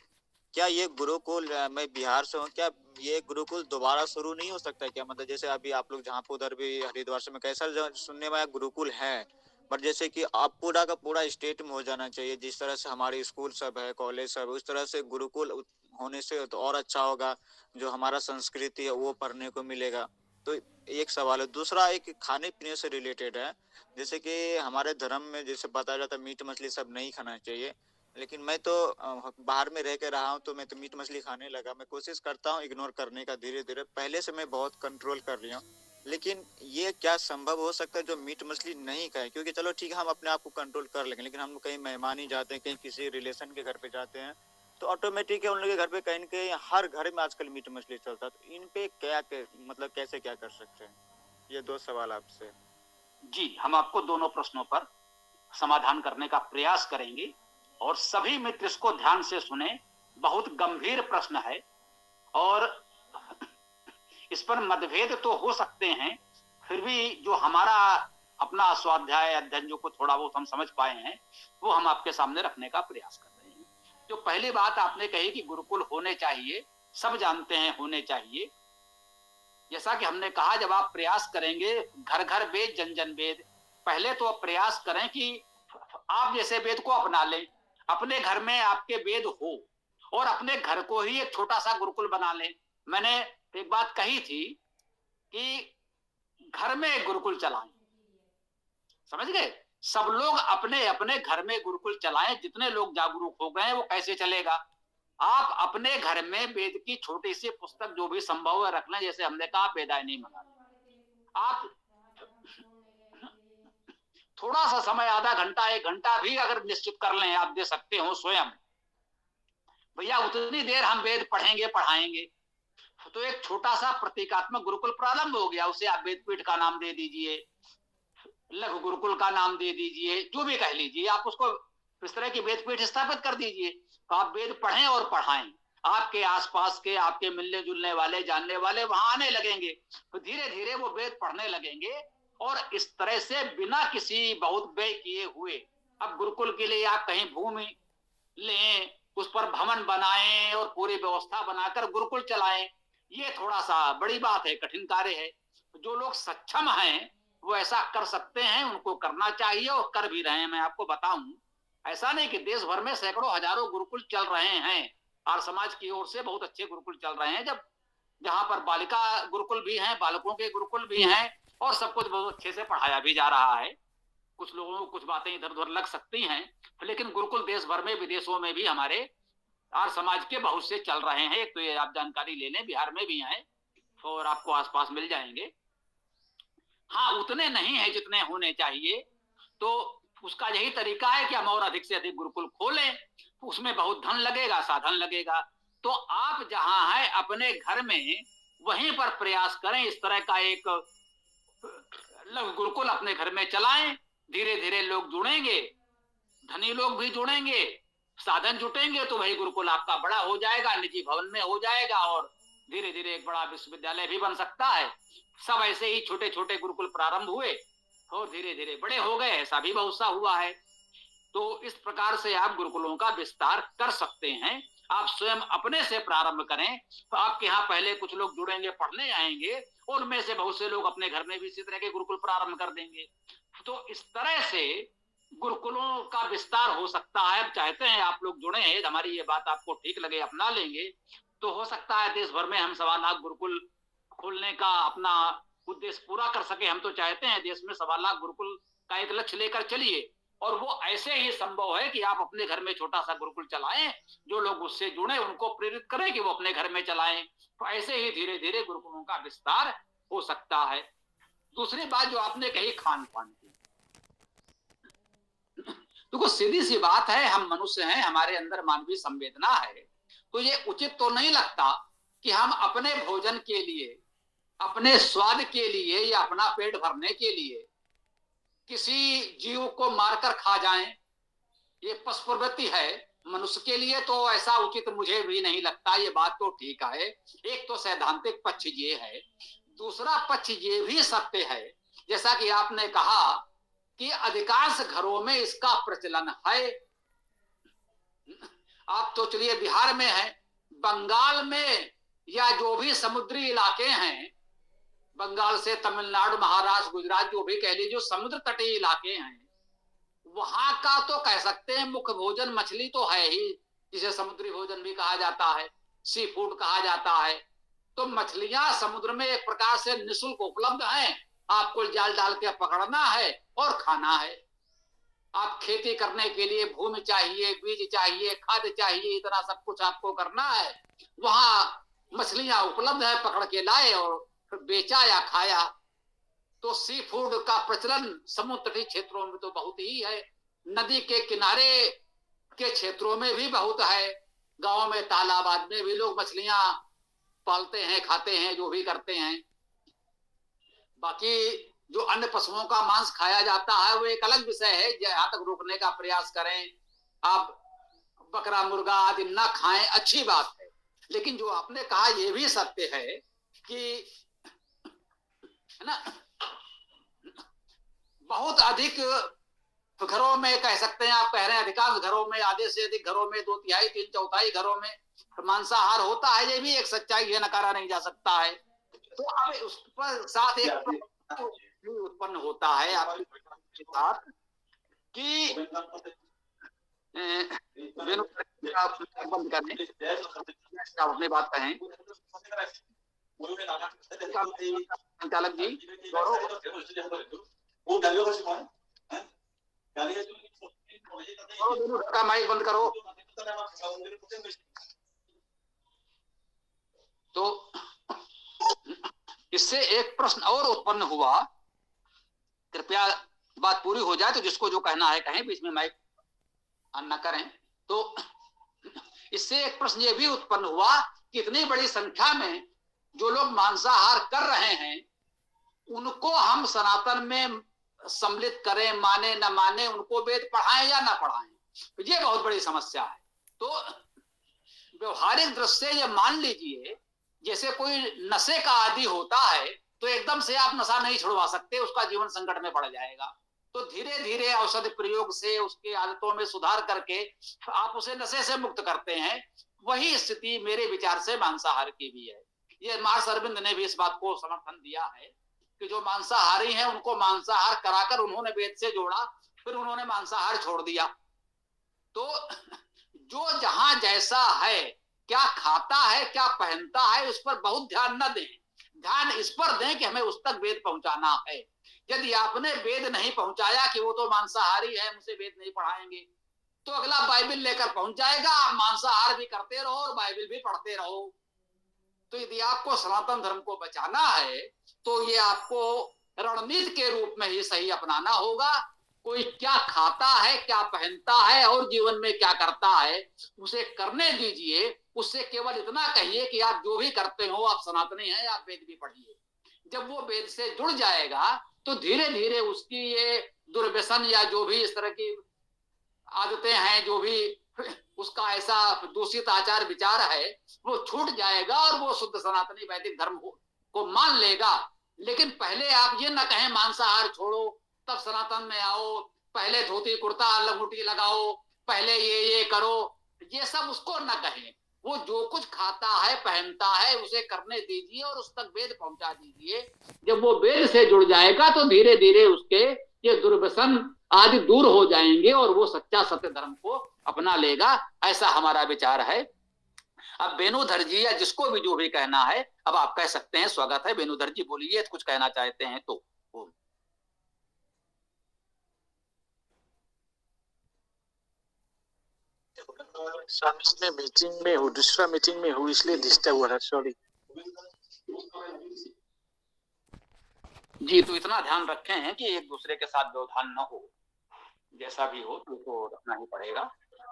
क्या ये गुरुकुल, मैं बिहार से हूँ, क्या ये गुरुकुल दोबारा शुरू नहीं हो सकता क्या? मतलब जैसे अभी आप लोग जहाँ पे उधर भी हरिद्वार से, मैं कैसा सुनने में आया गुरुकुल है, बट जैसे कि आप पूरा का पूरा स्टेट में हो जाना चाहिए। जिस तरह से हमारे स्कूल सब है, कॉलेज सब, उस तरह से गुरुकुल होने से तो और अच्छा होगा, जो हमारा संस्कृति है वो पढ़ने को मिलेगा। तो एक सवाल है। दूसरा एक खाने पीने से रिलेटेड है। जैसे कि हमारे धर्म में जैसे बताया जाता है मीट मछली सब नहीं खाना चाहिए, लेकिन मैं तो बाहर में रह के रहा हूँ, तो मैं तो मीट मछली खाने लगा। मैं कोशिश करता हूँ इग्नोर करने का धीरे धीरे, पहले से मैं बहुत कंट्रोल कर लिया हूँ। लेकिन ये क्या संभव हो सकता है जो मीट मछली नहीं खाए? क्योंकि चलो ठीक है हम अपने आप को कंट्रोल कर लेंगे, लेकिन हम कहीं मेहमान ही जाते हैं, कहीं किसी रिलेशन के घर पे जाते हैं, तो ऑटोमेटिक है उन लोगों के घर पे कहीं न कहीं हर घर में आजकल मीट मछली चलता है। तो इन पे क्या मतलब कैसे क्या कर सकते हैं? ये दो सवाल आपसे। जी, हम आपको दोनों प्रश्नों पर समाधान करने का प्रयास करेंगे और सभी मित्र इसको ध्यान से सुने। बहुत गंभीर प्रश्न है और इस पर मतभेद तो हो सकते हैं, फिर भी जो हमारा अपना स्वाध्याय अध्ययन जो को थोड़ा बहुत हम समझ पाए हैं वो हम आपके सामने रखने का प्रयास कर रहे हैं। जो पहली बात आपने कही कि गुरुकुल होने चाहिए, सब जानते हैं होने चाहिए। जैसा कि हमने कहा, जब आप प्रयास करेंगे घर घर वेद जन जन वेद, पहले तो आप प्रयास करें कि आप जैसे वेद को अपना लें, अपने घर में आपके वेद हो और अपने घर को ही एक छोटा सा गुरुकुल बना लें। मैंने एक बात कही थी कि घर में एक गुरुकुल चलाएं, समझ गए? सब लोग अपने अपने घर में गुरुकुल चलाएं। जितने लोग जागरूक हो गए वो कैसे चलेगा? आप अपने घर में वेद की छोटी सी पुस्तक जो भी संभव है रख लें। जैसे हमने कहा वेदायनी मंगा लें। आप थोड़ा सा समय, आधा घंटा एक घंटा भी अगर निश्चित कर लें, आप दे सकते हो स्वयं, भैया उतनी देर हम वेद पढ़ेंगे पढ़ाएंगे, तो एक छोटा सा प्रतीकात्मक गुरुकुल प्रारंभ हो गया। उसे आप वेदपीठ का नाम दे दीजिए, लघु गुरुकुल का नाम दे दीजिए, जो भी कह लीजिए, आप उसको इस तरह की वेदपीठ स्थापित कर दीजिए। तो आप वेद पढ़ें और पढ़ाएं, आपके आसपास के आपके मिलने जुलने वाले जानने वाले वहां आने लगेंगे, तो धीरे धीरे वो वेद पढ़ने लगेंगे। और इस तरह से बिना किसी बहुत व्यय किए हुए, अब गुरुकुल के लिए आप कहीं भूमि लें, उस पर भवन बनाएं और पूरी व्यवस्था बनाकर गुरुकुल चलाएं, ये थोड़ा सा बड़ी बात है, कठिन कार्य है। जो लोग सक्षम हैं वो ऐसा कर सकते हैं, उनको करना चाहिए और कर भी रहे हैं। मैं आपको बताऊं, ऐसा नहीं कि देश भर में सैकड़ों हजारों गुरुकुल चल रहे हैं, और समाज की ओर से बहुत अच्छे गुरुकुल चल रहे हैं, जब जहां पर बालिका गुरुकुल भी हैं, बालकों के गुरुकुल भी हैं, और सब कुछ बहुत अच्छे से पढ़ाया भी जा रहा है। कुछ लोगों को कुछ बातें इधर उधर लग सकती हैं, लेकिन गुरुकुल देश भर में, विदेशों में भी हमारे आर्य समाज के बहुत से चल रहे हैं। एक तो ये आप जानकारी ले लें, बिहार में भी हैं और आपको आसपास मिल जाएंगे। हाँ, उतने नहीं है जितने होने चाहिए, तो उसका यही तरीका है कि हम और अधिक से अधिक गुरुकुल खोलें। उसमें बहुत धन लगेगा, साधन लगेगा, तो आप जहां है अपने घर में वहीं पर प्रयास करें। इस तरह का एक लोग गुरुकुल अपने घर में चलाएं, धीरे धीरे लोग जुड़ेंगे, धनी लोग भी जुड़ेंगे, साधन जुटेंगे, तो वही गुरुकुल आपका बड़ा हो जाएगा, निजी भवन में हो जाएगा और धीरे धीरे एक बड़ा विश्वविद्यालय भी बन सकता है। सब ऐसे ही छोटे छोटे गुरुकुल प्रारंभ हुए और धीरे धीरे बड़े हो गए, ऐसा भी बहुत सा हुआ है। तो इस प्रकार से आप गुरुकुलों का विस्तार कर सकते हैं। आप स्वयं अपने से प्रारंभ करें, तो आपके यहाँ पहले कुछ लोग जुड़ेंगे, पढ़ने आएंगे, उनमें से बहुत से लोग अपने घर में भी इसी तरह के गुरुकुल प्रारंभ कर देंगे। तो इस तरह से गुरुकुलों का विस्तार हो सकता है। अब चाहते हैं आप लोग जुड़े हैं, हमारी ये बात आपको ठीक लगे, अपना लेंगे, तो हो सकता है देश भर में हम 1.25 लाख गुरुकुल खोलने का अपना उद्देश्य पूरा कर सके। हम तो चाहते हैं देश में 1.25 लाख गुरुकुल का एक लक्ष्य लेकर चलिए, और वो ऐसे ही संभव है कि आप अपने घर में छोटा सा गुरुकुल चलाएं, जो लोग उससे जुड़े उनको प्रेरित करें कि वो अपने घर में चलाएं। तो ऐसे ही धीरे धीरे गुरुकुलों का विस्तार हो सकता है। दूसरी बात जो आपने कही खान पान की, देखो सीधी सी बात है, हम मनुष्य हैं, हमारे अंदर मानवीय संवेदना है, तो ये उचित तो नहीं लगता कि हम अपने भोजन के लिए, अपने स्वाद के लिए या अपना पेट भरने के लिए किसी जीव को मारकर खा जाएं। ये पशु प्रवृत्ति है। मनुष्य के लिए तो ऐसा उचित मुझे भी नहीं लगता। ये बात तो ठीक है। एक तो सैद्धांतिक पक्ष ये है, दूसरा पक्ष ये भी सत्य है, जैसा कि आपने कहा कि अधिकांश घरों में इसका प्रचलन है। आप तो चलिए बिहार में है, बंगाल में या जो भी समुद्री इलाके हैं, बंगाल से तमिलनाडु, महाराष्ट्र, गुजरात, जो भी कह लीजिए, जो समुद्र तटीय इलाके हैं, वहां का तो कह सकते हैं मुख्य भोजन मछली तो है ही, जिसे समुद्री भोजन भी कहा जाता है, सी फूड कहा जाता है। तो मछलियां समुद्र में एक प्रकार से निःशुल्क उपलब्ध हैं। आपको जाल डाल के पकड़ना है और खाना है। आप खेती करने के लिए भूमि चाहिए, बीज चाहिए, खाद चाहिए, इतना सब कुछ आपको करना है। वहां मछलियां उपलब्ध है, पकड़ के लाए और फिर बेचा या खाया। तो सी फूड का प्रचलन समुद्र तटीय क्षेत्रों में तो बहुत ही है, नदी के किनारे के क्षेत्रों में भी बहुत है, गांव में, तालाब में भी लोग मछलियां पालते हैं, खाते हैं, जो भी करते हैं। बाकी जो अन्य पशुओं का मांस खाया जाता है वो एक अलग विषय है, जहां तक रोकने का प्रयास करें। आप बकरा मुर्गा आदि ना खाएं, अच्छी बात है, लेकिन जो आपने कहा ये भी सत्य है कि है ना, बहुत अधिक घरों में कह सकते हैं, आप कह रहे हैं अधिकांश घरों में, आधे से अधिक घरों में, 2/3 3/4 घरों में मांसाहार होता है। ये भी एक सच्चाई है, नकारा नहीं जा सकता है। तो अब उस पर साथ एक उत्पन्न होता है आपके साथ कि बंद करने आप अपनी बात कहें संचालक जी। का माइक बंद करो। तो इससे एक प्रश्न और उत्पन्न हुआ, कृपया बात पूरी हो जाए तो जिसको जो कहना है कहें, बीच में माइक ऑन न करें। तो इससे एक प्रश्न ये भी उत्पन्न हुआ कि इतनी बड़ी संख्या में जो लोग मांसाहार कर रहे हैं, उनको हम सनातन में सम्मिलित करें, माने न माने, उनको वेद पढ़ाएं या ना पढ़ाएं, तो ये बहुत बड़ी समस्या है। तो व्यवहारिक दृष्टि से ये मान लीजिए, जैसे कोई नशे का आदी होता है तो एकदम से आप नशा नहीं छुड़वा सकते, उसका जीवन संकट में पड़ जाएगा। तो धीरे धीरे औषधि प्रयोग से उसके आदतों में सुधार करके आप उसे नशे से मुक्त करते हैं। वही स्थिति मेरे विचार से मांसाहार की भी है। ये महर्षि अरविंद ने भी इस बात को समर्थन दिया है कि जो मांसाहारी हैं उनको मांसाहार कराकर उन्होंने वेद से जोड़ा, फिर उन्होंने मांसाहार छोड़ दिया। तो जो जहां जैसा है, क्या खाता है, क्या पहनता है, उस पर बहुत ध्यान न दें। ध्यान इस पर दें कि हमें उस तक वेद पहुंचाना है। यदि आपने वेद नहीं पहुंचाया कि वो तो मांसाहारी है, मुझे वेद नहीं पढ़ाएंगे, तो अगला बाइबल लेकर पहुंच जाएगा। आप मांसाहार भी करते रहो और बाइबल भी पढ़ते रहो। तो यदि आपको सनातन धर्म को बचाना है तो ये आपको रणनीति के रूप में ही सही अपनाना होगा। कोई क्या खाता है, क्या पहनता है और जीवन में क्या करता है, उसे करने दीजिए। उससे केवल इतना कहिए कि आप जो भी करते हो आप सनातनी हैं, आप वेद भी पढ़िए। जब वो वेद से जुड़ जाएगा तो धीरे धीरे उसकी ये दुर्व्यसन या जो भी इस तरह की आदतें हैं, जो भी उसका ऐसा दूषित आचार विचार है, वो छूट जाएगा और वो शुद्ध सनातनी वैदिक धर्म को मान लेगा। लेकिन पहले आप ये न कहें मांसाहार छोड़ो तब सनातन में आओ, पहले धोती कुर्ता लंगोटी लगाओ, पहले ये करो, ये सब उसको न कहें। वो जो कुछ खाता है पहनता है उसे करने दीजिए और उस तक वेद पहुंचा दीजिए। जब वो वेद से जुड़ जाएगा तो धीरे धीरे उसके ये दुर्व्यसन आदि दूर हो जाएंगे और वो सच्चा सत्य धर्म को अपना लेगा। ऐसा हमारा विचार है। अब वेणुधर जी या जिसको भी जो भी कहना है, अब आप कह सकते हैं। स्वागत है। वेणुधर जी बोलिए, कुछ कहना चाहते हैं तो। मैं मीटिंग में हूँ, दूसरा मीटिंग में हूँ, इसलिए डिस्टर्ब हो रहा है, सॉरी। जी, तो इतना ध्यान रखें हैं कि एक दूसरे के साथ व्यवधान न हो, जैसा भी हो तो रखना ही पड़ेगा।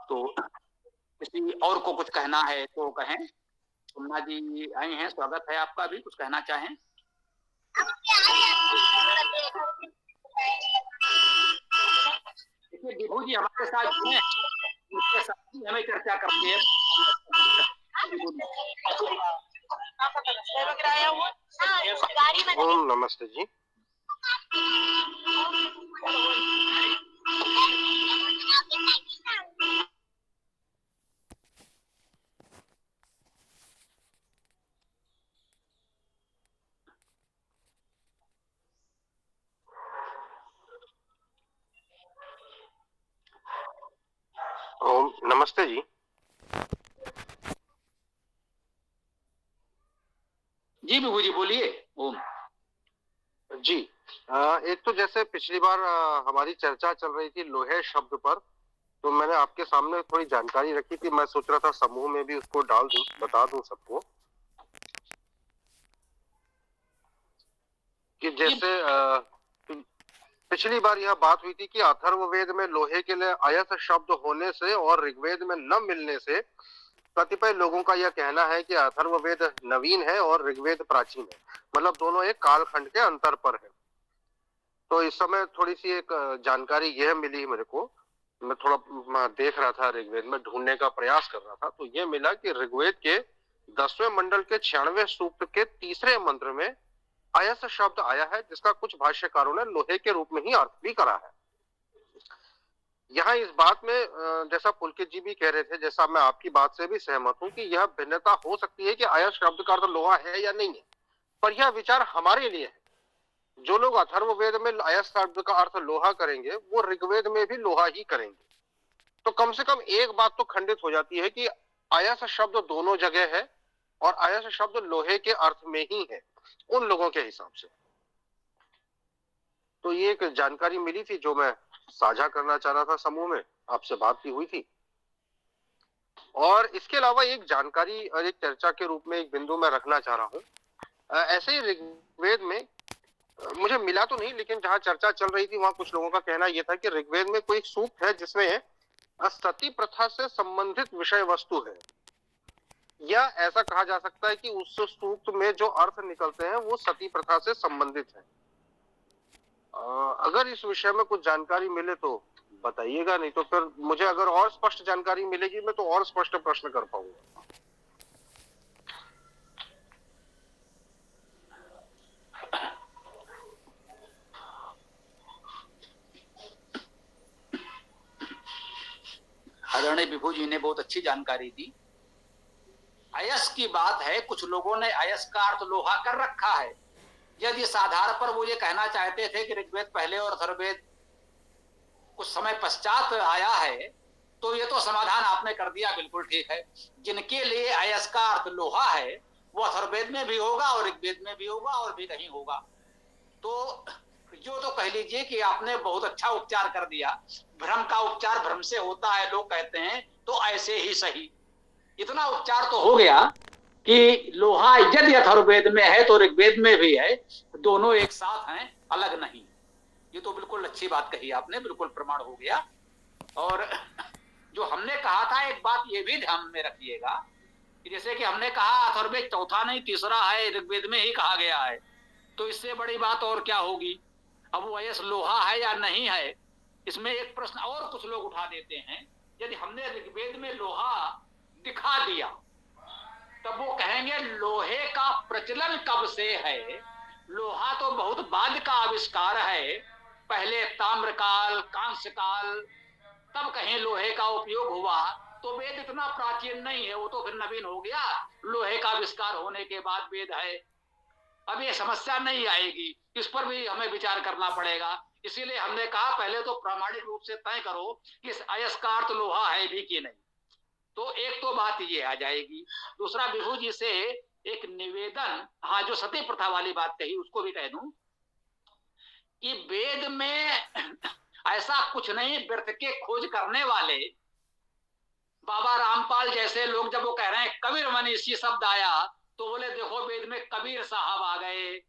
तो किसी और को कुछ कहना है तो कहें। सोमना जी आई हैं, स्वागत है आपका भी, कुछ कहना चाहें। देखिए विभू जी हमारे साथ जुड़े, उनके साथ ही हमें चर्चा करनी है। ओम नमस्ते जी। ओम नमस्ते जी। जी विभू जी बोलिए। ओम जी, एक तो जैसे पिछली बार हमारी चर्चा चल रही थी लोहे शब्द पर, तो मैंने आपके सामने थोड़ी जानकारी रखी थी। मैं सोच रहा था समूह में भी उसको डाल दूं, बता दूं सबको कि जैसे पिछली बार यह बात हुई थी कि अथर्ववेद में लोहे के लिए अयस शब्द होने से और ऋग्वेद में न मिलने से कतिपय लोगों का यह कहना है कि अथर्ववेद नवीन है और ऋग्वेद प्राचीन है, मतलब दोनों एक कालखंड के अंतर पर है। तो इस समय थोड़ी सी एक जानकारी यह मिली मेरे को। मैं थोड़ा देख रहा था, ऋग्वेद में ढूंढने का प्रयास कर रहा था, तो यह मिला कि ऋग्वेद के 10वें मंडल के 96वें सूक्त के तीसरे मंत्र में अयस शब्द आया है, जिसका कुछ भाष्यकारों ने लोहे के रूप में ही अर्थ भी करा है। यहाँ इस बात में जैसा पुलकित जी भी कह रहे थे, जैसा मैं आपकी बात से भी सहमत हूँ कि यह भिन्नता हो सकती है कि अयस शब्द का अर्थ लोहा है या नहीं है, पर यह विचार हमारे लिए है। जो लोग अथर्ववेद में अयस शब्द का अर्थ लोहा करेंगे वो ऋग्वेद में भी लोहा ही करेंगे। तो कम से कम एक बात तो खंडित हो जाती है कि अयस शब्द दोनों जगह है और अयस शब्द लोहे के अर्थ में ही है उन लोगों के हिसाब से। तो ये एक जानकारी मिली थी जो मैं साझा करना चाह रहा था समूह में, आपसे बात भी हुई थी। और इसके अलावा एक जानकारी और एक चर्चा के रूप में एक बिंदु मैं रखना चाह रहा हूँ। ऐसे ही ऋग्वेद में मुझे मिला तो नहीं, लेकिन जहां चर्चा चल रही थी वहां कुछ लोगों का कहना यह था कि ऋग्वेद में कोई सूक्त है जिसमें सती प्रथा से संबंधित विषय वस्तु है, या ऐसा कहा जा सकता है कि उस सूक्त में जो अर्थ निकलते हैं वो सती प्रथा से संबंधित है। अगर इस विषय में कुछ जानकारी मिले तो बताइएगा, नहीं तो फिर मुझे अगर और स्पष्ट जानकारी मिलेगी मैं तो और स्पष्ट प्रश्न कर पाऊंगा। आदरणीय विभू जी ने बहुत अच्छी जानकारी दी। अयस की बात है, कुछ लोगों ने अयस का अर्थ लोहा कर रखा है। यदि इस आधार पर वो ये कहना चाहते थे कि ऋग्वेद पहले और अथर्ववेद कुछ समय पश्चात आया है, तो ये तो समाधान आपने कर दिया, बिल्कुल ठीक है। जिनके लिए अयस का अर्थ लोहा है वो अथर्ववेद में भी होगा और ऋग्वेद में भी होगा और भी कहीं होगा। तो जो तो कह लीजिए कि आपने बहुत अच्छा उपचार कर दिया। भ्रम का उपचार भ्रम से होता है लोग कहते हैं, तो ऐसे ही सही इतना उपचार तो हो गया कि लोहा यदि अथर्ववेद में है तो ऋग्वेद में भी है, दोनों एक साथ हैं, अलग नहीं। ये तो बिल्कुल अच्छी बात कही आपने, बिल्कुल प्रमाण हो गया। और जो हमने कहा था, एक बात ये भी ध्यान में रखिएगा कि जैसे कि हमने कहा अथर्ववेद चौथा नहीं तीसरा है, ऋग्वेद में ही कहा गया है, तो इससे बड़ी बात और क्या होगी। अब वो अयस लोहा है या नहीं है, इसमें एक प्रश्न और कुछ लोग उठा देते हैं। यदि हमने ऋग्वेद में लोहा दिखा दिया, तब वो कहेंगे लोहे का प्रचलन कब से है? लोहा तो बहुत बाद का आविष्कार है, पहले ताम्रकाल, कांस्य काल, तब कहीं लोहे का उपयोग हुआ। तो वेद इतना प्राचीन नहीं है, वो तो फिर नवीन हो गया, लोहे का आविष्कार होने के बाद वेद है। अब ये समस्या नहीं आएगी, इस पर भी हमें विचार करना पड़ेगा। इसीलिए हमने कहा पहले तो प्रामाणिक रूप से तय करो कि इस अयस का अर्थ लोहा है भी कि नहीं। तो एक तो बात ये आ जाएगी। दूसरा, विभू जी से एक निवेदन, हाँ, जो सती प्रथा वाली बात कही उसको भी कह दूं कि वेद में ऐसा कुछ नहीं, व्यर्थ के खोज करने वाले बाबा रामपाल जैसे लोग जब वो कह रहे हैं कबीर मनीषी शब्द आया, तो बोले देखो वेद में कबीर साहब आ गए।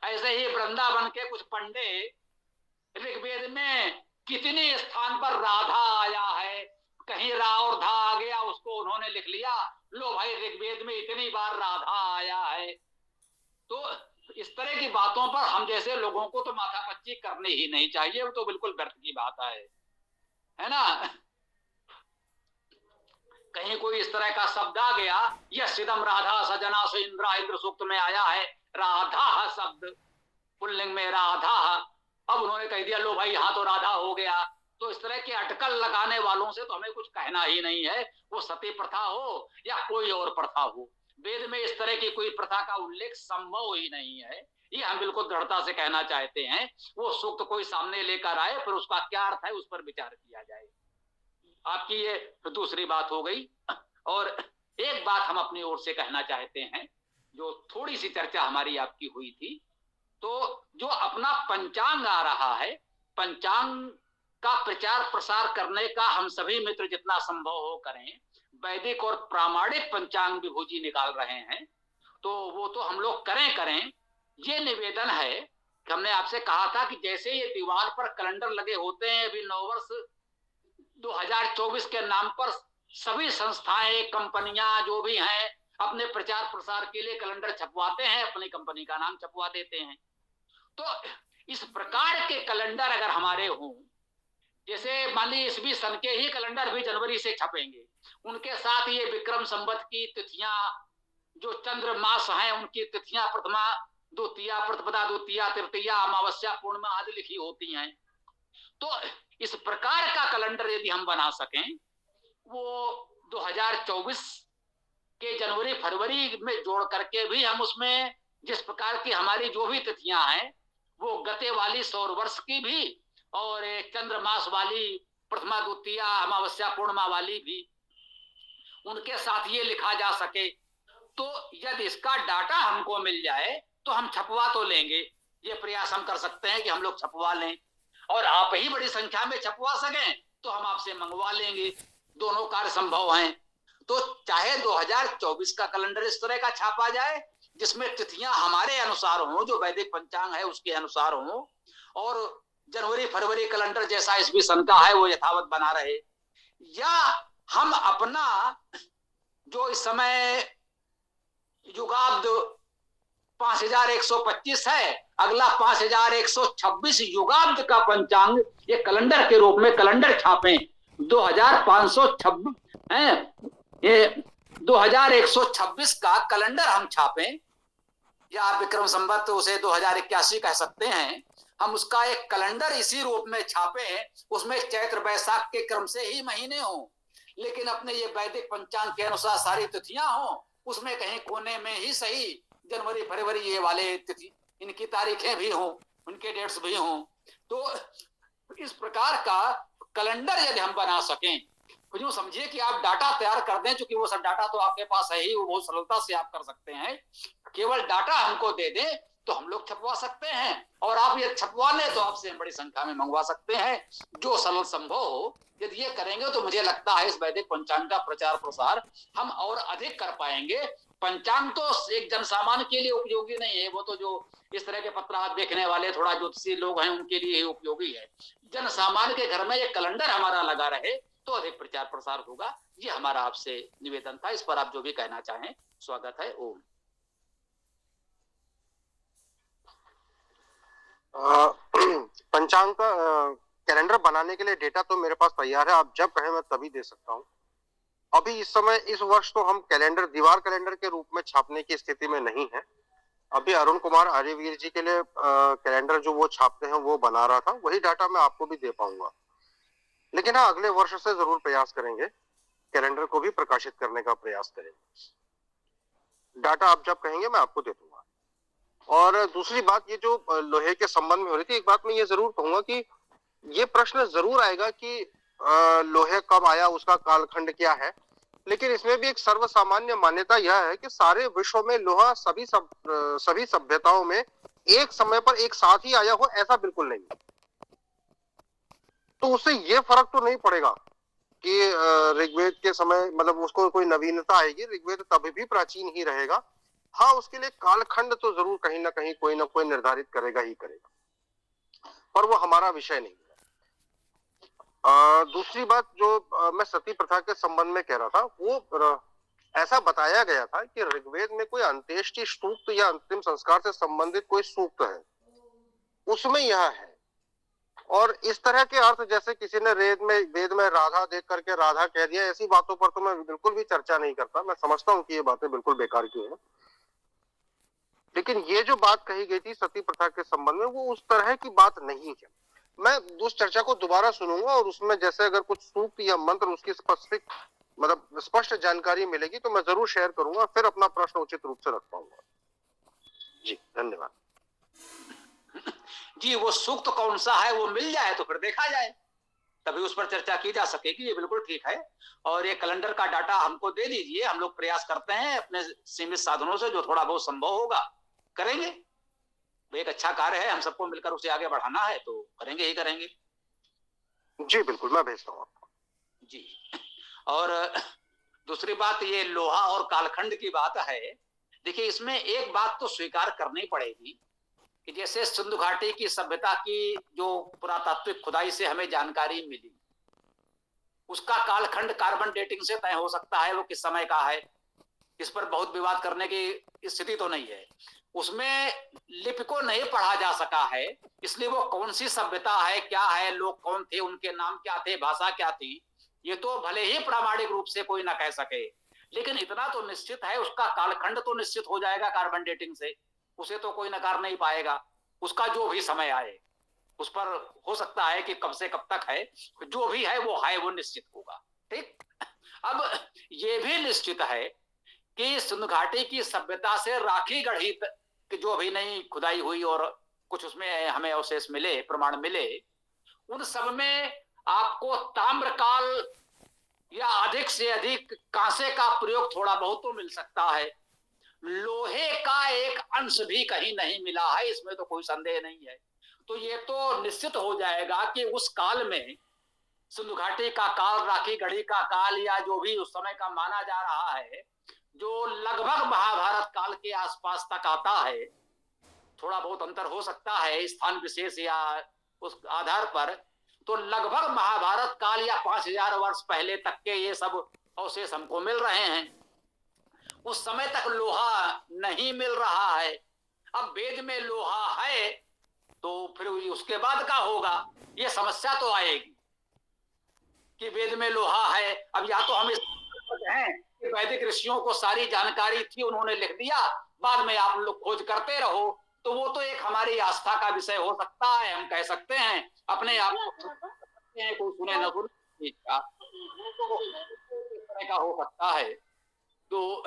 ऐसे ही वृंदावन के कुछ पंडे ऋग्वेद में कितने स्थान पर राधा आया है, कहीं रा और धा आ गया, उसको उन्होंने लिख लिया, लो भाई ऋग्वेद में इतनी बार राधा आया है। तो इस तरह की बातों पर हम जैसे लोगों को तो माथापच्ची करनी ही नहीं चाहिए, वो तो बिल्कुल व्यर्थ की बात है ना। कहीं कोई इस तरह का शब्द आ गया, यह सिदम राधा सजना से इंद्रा, इंद्र सूक्त में आया है राधा शब्द, पुल्लिंग में राधा, अब उन्होंने कह दिया लो भाई यहाँ तो राधा हो गया। तो इस तरह के अटकल लगाने वालों से तो हमें कुछ कहना ही नहीं है, वो सती प्रथा हो या कोई और प्रथा हो। वेद में इस तरह की कोई प्रथा का उल्लेख संभव ही नहीं है, ये हम बिल्कुल दृढ़ता से कहना चाहते हैं। वो सूक्त कोई सामने लेकर आए, फिर उसका क्या अर्थ है उस पर विचार किया जाए। आपकी ये दूसरी बात हो गई। और एक बात हम अपनी ओर से कहना चाहते हैं, जो थोड़ी सी चर्चा हमारी आपकी हुई थी, तो जो अपना पंचांग आ रहा है, पंचांग का प्रचार प्रसार करने का हम सभी मित्र जितना संभव हो करें। वैदिक और प्रामाणिक पंचांग विभू जी निकाल रहे हैं, तो वो तो हम लोग करें। ये निवेदन है कि हमने आपसे कहा था कि जैसे ये दीवार पर कैलेंडर लगे होते हैं, अभी नववर्ष 2024 के नाम पर सभी संस्थाएं, कंपनियां जो भी हैं, अपने प्रचार प्रसार के लिए कैलेंडर छपवाते हैं, अपनी कंपनी का नाम छपवा देते हैं। तो इस प्रकार के कैलेंडर अगर हमारे हों, जैसे मान ली ईस्वी सन के ही कैलेंडर भी जनवरी से छपेंगे, उनके साथ ये विक्रम संवत की तिथियां, जो चंद्र मास हैं उनकी तिथियां, प्रथमा द्वितीया, प्रतिपदा द्वितीया, तृतीया, अमावस्या, पूर्णिमा आदि लिखी होती हैं। तो इस प्रकार का कैलेंडर यदि हम बना सकें, वो 2024 के जनवरी फरवरी में जोड़ करके भी हम उसमें जिस प्रकार की हमारी जो भी तिथियां हैं, वो गते वाली सौर वर्ष की भी और चंद्रमास वाली प्रथमा द्वितीया, अमावस्या, पूर्णिमा वाली भी, उनके साथ ये लिखा जा सके, तो यदि इसका डाटा हमको मिल जाए तो हम छपवा तो लेंगे। ये प्रयास हम कर सकते हैं कि हम लोग छपवा लें, और आप ही बड़ी संख्या में छपवा सकें तो हम आपसे मंगवा लेंगे। दोनों कार्य संभव हैं। तो चाहे 2024 का कैलेंडर इस तरह का छापा जाए जिसमें तिथियां हमारे अनुसार हों, जो वैदिक पंचांग है उसके अनुसार हों, और जनवरी फरवरी कैलेंडर जैसा ईस्वी सन का है वो यथावत बना रहे, या हम अपना जो इस समय युगाब्द 5125 है, अगला 5126 युगाब्द का पंचांग ये कैलेंडर के रूप में कैलेंडर छापें। 2526 ये 2126 का कैलेंडर हम छापें, या विक्रम संवत उसे 2081 कह सकते हैं, हम उसका एक कैलेंडर इसी रूप में छापें। उसमें चैत्र वैशाख के क्रम से ही महीने हों, लेकिन अपने ये वैदिक पंचांग के अनुसार सारी तिथियां हों, उसमें कहीं कोने में ही सही जनवरी फरवरी ये वाले तिथि इनकी तारीखें भी हों, उनके डेट्स भी हों। तो इस प्रकार का कैलेंडर यदि हम बना सकें, तो समझिए कि आप डाटा तैयार कर दें, क्योंकि वो सब डाटा तो आपके पास है ही, वो बहुत सरलता से आप कर सकते हैं। केवल डाटा हमको दे दें तो हम लोग छपवा सकते हैं, और आप ये छपवा लें तो आपसे बड़ी संख्या में मंगवा सकते हैं, जो सरल संभव हो। यदि ये करेंगे तो मुझे लगता है इस वैदिक पंचांग का प्रचार प्रसार हम और अधिक कर पाएंगे। पंचांग तो एक जन सामान्य के लिए उपयोगी नहीं है, वो तो जो इस तरह के पत्रात देखने वाले थोड़ा ज्योतिषी लोग हैं उनके लिए ही उपयोगी है। जन सामान्य के घर में ये कैलेंडर हमारा लगा रहे तो अधिक प्रचार प्रसार होगा। ये हमारा आपसे निवेदन था, इस पर आप जो भी कहना चाहें स्वागत है। ओम। पंचांग का कैलेंडर बनाने के लिए डेटा तो मेरे पास तैयार है, आप जब कहें मैं तभी दे सकता हूँ। अभी इस समय इस वर्ष तो हम कैलेंडर दीवार कैलेंडर के रूप में छापने की स्थिति में नहीं है। अभी अरुण कुमार आर्यवीर जी के लिए कैलेंडर जो वो छापते हैं वो बना रहा था, वही डाटा मैं आपको भी दे पाऊंगा। लेकिन हाँ, अगले वर्ष से जरूर प्रयास करेंगे, कैलेंडर को भी प्रकाशित करने का प्रयास करेंगे। डाटा आप जब कहेंगे मैं आपको दे दूंगा। और दूसरी बात, ये जो लोहे के संबंध में हो रही थी, एक बात मैं ये जरूर कहूंगा कि ये प्रश्न जरूर आएगा कि लोहे कब आया, उसका कालखंड क्या है। लेकिन इसमें भी एक सर्वसामान्य मान्यता यह है कि सारे विश्व में लोहा सभी सभ्यताओं में एक समय पर एक साथ ही आया हो, ऐसा बिल्कुल नहीं। तो उससे ये फर्क तो नहीं पड़ेगा कि ऋग्वेद के समय मतलब उसको कोई नवीनता आएगी, ऋग्वेद तभी भी प्राचीन ही रहेगा। हाँ, उसके लिए कालखंड तो जरूर कहीं ना कहीं कोई ना कोई निर्धारित करेगा ही करेगा, पर वो हमारा विषय नहीं है। दूसरी बात जो मैं सती प्रथा के संबंध में कह रहा था, वो ऐसा बताया गया था कि ऋग्वेद में कोई अंत्येष्टि सूक्त या अंतिम संस्कार से संबंधित कोई सूक्त है, उसमें यह है। और इस तरह के अर्थ जैसे किसी ने वेद में राधा देख करके राधा कह दिया, ऐसी बातों पर तो मैं बिल्कुल भी चर्चा नहीं करता। मैं समझता हूँ कि ये बातें बिल्कुल बेकार की हैं। लेकिन ये जो बात कही गई थी सती प्रथा के संबंध में, वो उस तरह की बात नहीं है। मैं उस चर्चा को दोबारा सुनूंगा और उसमें जैसे अगर कुछ सूक्त या मंत्र उसकी स्पष्ट जानकारी मिलेगी तो मैं जरूर शेयर करूंगा, फिर अपना प्रश्न उचित रूप से रख पाऊंगा। जी धन्यवाद। जी, वो सूक्त कौन सा है वो मिल जाए तो फिर देखा जाए, तभी उस पर चर्चा की जा सकेगी। ये बिल्कुल ठीक है। और ये कैलेंडर का डाटा हमको दे दीजिए, हम लोग प्रयास करते हैं अपने सीमित साधनों से जो थोड़ा बहुत संभव होगा करेंगे। एक अच्छा कार्य है, हम सबको मिलकर उसे आगे बढ़ाना है तो करेंगे ही करेंगे। जी बिल्कुल, मैं भेजता हूँ आपको। जी। और दूसरी बात, ये लोहा और कालखंड की बात है। देखिए, इसमें एक बात तो स्वीकार करनी पड़ेगी कि जैसे सिंधु घाटी की सभ्यता की जो पुरातात्विक खुदाई से हमें जानकारी मिली, उसका कालखंड कार्बन डेटिंग से तय हो सकता है वो किस समय का है, इस पर बहुत विवाद करने की स्थिति तो नहीं है। उसमें लिपि को नहीं पढ़ा जा सका है, इसलिए वो कौन सी सभ्यता है, क्या है, लोग कौन थे, उनके नाम क्या थे, भाषा क्या थी, ये तो भले ही प्रामाणिक रूप से कोई ना कह सके, लेकिन इतना तो निश्चित है उसका कालखंड तो निश्चित हो जाएगा कार्बन डेटिंग से, उसे तो कोई नकार नहीं पाएगा। उसका जो भी समय आए उस पर हो सकता है कि कब से कब तक है, जो भी है वो निश्चित होगा। ठीक। अब ये भी निश्चित है कि सिंधु घाटी की सभ्यता से राखी गढ़ी जो भी नई खुदाई हुई और कुछ उसमें हमें अवशेष मिले, प्रमाण मिले, उन सब में आपको ताम्रकाल या अधिक से अधिक कांसे का प्रयोग थोड़ा बहुत तो मिल सकता है। लोहे का एक अंश भी कहीं नहीं मिला है, इसमें तो कोई संदेह नहीं है। तो ये तो निश्चित हो जाएगा कि उस काल में सिंधु घाटी का काल, राखी गढ़ी का काल, या जो भी उस समय का माना जा रहा है, जो लगभग महाभारत काल के आसपास तक आता है। थोड़ा बहुत अंतर हो सकता है स्थान विशेष या उस आधार पर, तो लगभग महाभारत काल या 5000 वर्ष पहले तक के ये सब अवशेष हमको मिल रहे हैं। उस समय तक लोहा नहीं मिल रहा है। अब वेद में लोहा है तो फिर उसके बाद का होगा, ये समस्या तो आएगी कि वेद में लोहा है। अब या तो हम इस हैं कि वैदिक ऋषियों को सारी जानकारी थी, उन्होंने लिख दिया, बाद में आप लोग खोज करते रहो, तो वो तो एक हमारी आस्था का विषय हो सकता है। हम कह सकते हैं अपने आप को, कोई सुने न सुने का हो सकता है। तो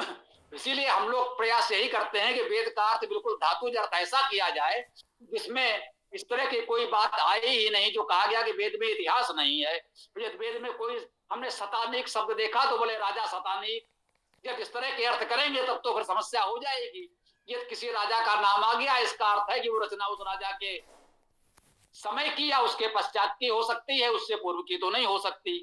इसीलिए हम लोग प्रयास यही करते हैं कि वेद का अर्थ बिल्कुल धातुज अर्थ ऐसा किया जाए जिसमें इस तरह की कोई बात आई ही नहीं जो कहा गया कि वेद में इतिहास नहीं है। वेद में कोई, हमने शतानीक शब्द देखा तो बोले राजा शतानीक, जब इस तरह के अर्थ करेंगे तब तो फिर समस्या हो जाएगी। ये किसी राजा का नाम आ गया, इसका अर्थ है कि वो रचना उस राजा के समय की या उसके पश्चात की हो सकती है, उससे पूर्व की तो नहीं हो सकती।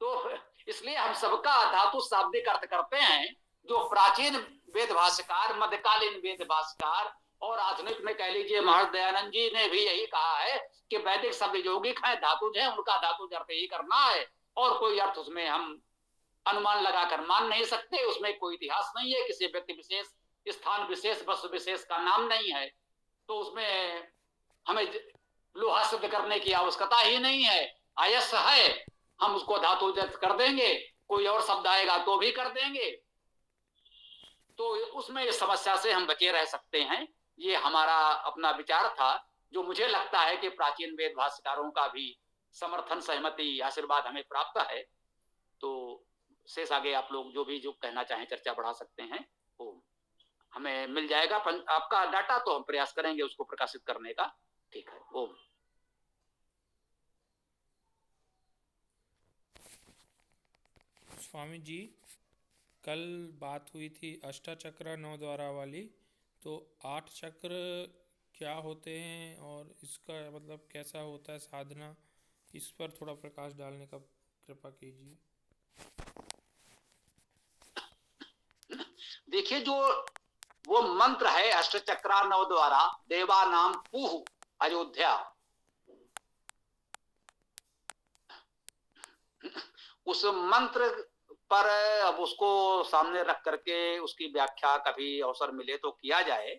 तो इसलिए हम सबका धातु शाब्दिक अर्थ करते हैं। जो प्राचीन वेद भाष्यकार, मध्यकालीन वेद भाष्यकार और आधुनिक में कह लीजिए महर्षि दयानंद जी ने भी यही कहा है कि वैदिक शब्द यौगिक है, धातुज है, उनका धातुज अर्थ यही करना है, और कोई अर्थ उसमें हम अनुमान लगाकर मान नहीं सकते। उसमें कोई इतिहास नहीं है, किसी व्यक्ति विशेष, स्थान विशेष, वस्तु विशेष का नाम नहीं है, तो उसमें हमें लोहा सिद्ध करने की आवश्यकता ही नहीं है। आयस है, हम उसको धातु कर देंगे, कोई और शब्द आएगा तो भी कर देंगे, तो उसमें इस समस्या से हम बचे रह सकते हैं। ये हमारा अपना विचार था, जो मुझे लगता है कि प्राचीन वेद भाष्यकारों का भी समर्थन, सहमति, आशीर्वाद हमें प्राप्त है। तो शेष आगे आप लोग जो कहना चाहें चर्चा बढ़ा सकते हैं, वो हमें मिल जाएगा आपका डाटा, तो हम प्रयास करेंगे उसको प्रकाशित करने का। ठीक है। ओम। स्वामी जी, कल बात हुई थी अष्टचक्र 9 द्वारा वाली, तो 8 चक्र क्या होते हैं और इसका मतलब कैसा होता है साधना, इस पर थोड़ा प्रकाश डालने का कृपा कीजिए। देखिए, जो वो मंत्र है अष्टचक्रा 9 द्वारा, देवा नाम पूह अयोध्या, उस मंत्र पर अब उसको सामने रख करके उसकी व्याख्या कभी अवसर मिले तो किया जाए।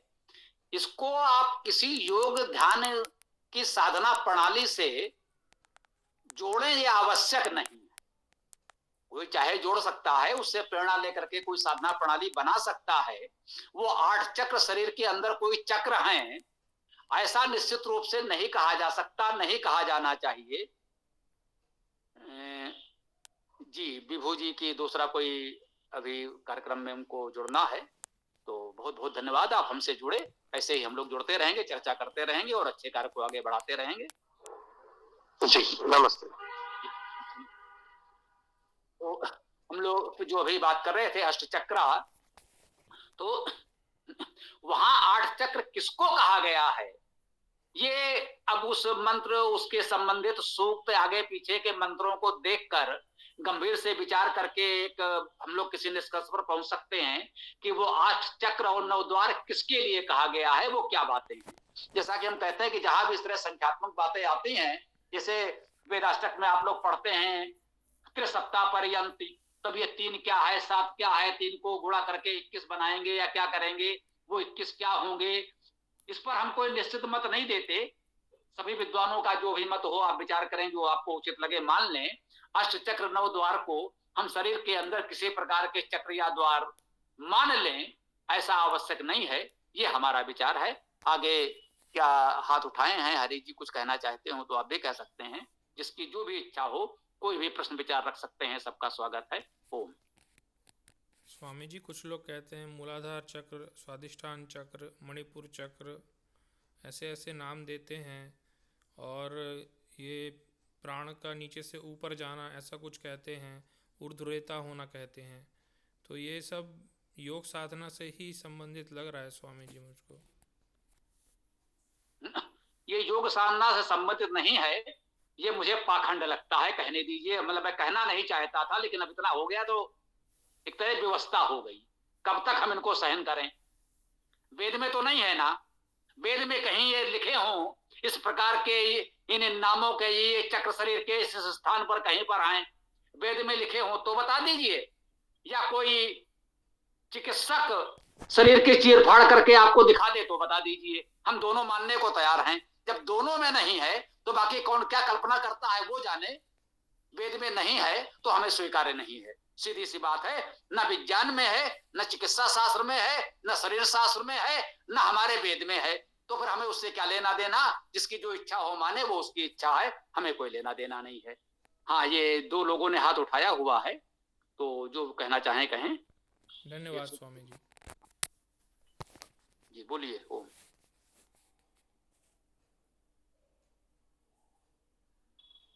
इसको आप किसी योग ध्यान की साधना प्रणाली से जोड़ें, ये आवश्यक नहीं है। कोई चाहे जोड़ सकता है, उससे प्रेरणा लेकर के कोई साधना प्रणाली बना सकता है। वो 8 चक्र शरीर के अंदर कोई चक्र हैं, ऐसा निश्चित रूप से नहीं कहा जा सकता, नहीं कहा जाना चाहिए। जी, विभू जी की दूसरा कोई अभी कार्यक्रम में उनको जुड़ना है, तो बहुत बहुत धन्यवाद, आप हमसे जुड़े। ऐसे ही हम लोग जुड़ते रहेंगे, चर्चा करते रहेंगे और अच्छे कार्य को आगे बढ़ाते रहेंगे। जी नमस्ते। तो हम लोग जो अभी बात कर रहे थे अष्टचक्रा, तो वहां 8 चक्र किसको कहा गया है, ये अब उस मंत्र, उसके संबंधित सूक्त, आगे पीछे के मंत्रों को देखकर गंभीर से विचार करके एक हम लोग किसी निष्कर्ष पर पहुंच सकते हैं कि वो 8 चक्र और 9 द्वार किसके लिए कहा गया है, वो क्या बातें हैं। जैसा कि हम कहते हैं कि जहां भी इस तरह संख्यात्मक बातें आती हैं, जैसे वेदाष्टक में आप लोग पढ़ते हैं त्रिसप्ताह पर्यंत, तब ये 3 क्या है, 7 क्या है, 3 को गुणा करके 21 बनाएंगे या क्या करेंगे, वो 21 क्या होंगे, इस पर हम कोई निश्चित मत नहीं देते। सभी विद्वानों का जो भी मत हो आप विचार करें, जो आपको उचित लगे मान लें। अष्ट चक्र 9 द्वार को हम शरीर के अंदर किसी प्रकार के चक्र या द्वार मान लें, ऐसा आवश्यक नहीं है। ये हमारा विचार है। आगे क्या हाथ उठाए हैं हरि जी, कुछ कहना चाहते हो तो आप भी कह सकते हैं। जिसकी जो भी इच्छा हो, कोई भी प्रश्न विचार रख सकते हैं, सबका स्वागत है। ओम। स्वामी जी, कुछ लोग कहते हैं मूलाधार चक्र, स्वादिष्ठान चक्र, मणिपुर चक्र, ऐसे ऐसे नाम देते हैं, और ये प्राण का नीचे से ऊपर जाना ऐसा कुछ कहते हैं, ऊर्ध्वरेता होना कहते हैं। तो ये सब योग साधना से ही संबंधित लग रहा है स्वामी जी मुझको। ये योग साधना से संबंधित नहीं है, ये मुझे पाखंड लगता है, कहने दीजिए। मतलब मैं कहना नहीं चाहता था, लेकिन अब इतना हो गया तो एक तरह व्यवस्था हो गई। कब तक हम इनको सहन करें? वेद में तो नहीं है ना, वेद में कहीं ये लिखे हों इस प्रकार के इन नामों के, ये चक्र शरीर के इस स्थान पर कहीं पर आए, वेद में लिखे हों तो बता दीजिए, या कोई चिकित्सक शरीर के चीर फाड़ करके आपको दिखा दे तो बता दीजिए। हम दोनों मानने को तैयार हैं। जब दोनों में नहीं है तो बाकी कौन क्या कल्पना करता है वो जाने। वेद में नहीं है तो हमें स्वीकार्य नहीं है, सीधी सी बात है। न विज्ञान में है, न चिकित्सा शास्त्र में है, न शरीर शास्त्र में है, न हमारे वेद में है। तो फिर हमें उससे क्या लेना देना? जिसकी जो इच्छा हो माने, वो उसकी इच्छा है, हमें कोई लेना देना नहीं है। हाँ, ये 2 लोगों ने हाथ उठाया हुआ है, तो जो कहना चाहें कहें। धन्यवाद स्वामी जी। जी बोलिए। ओम।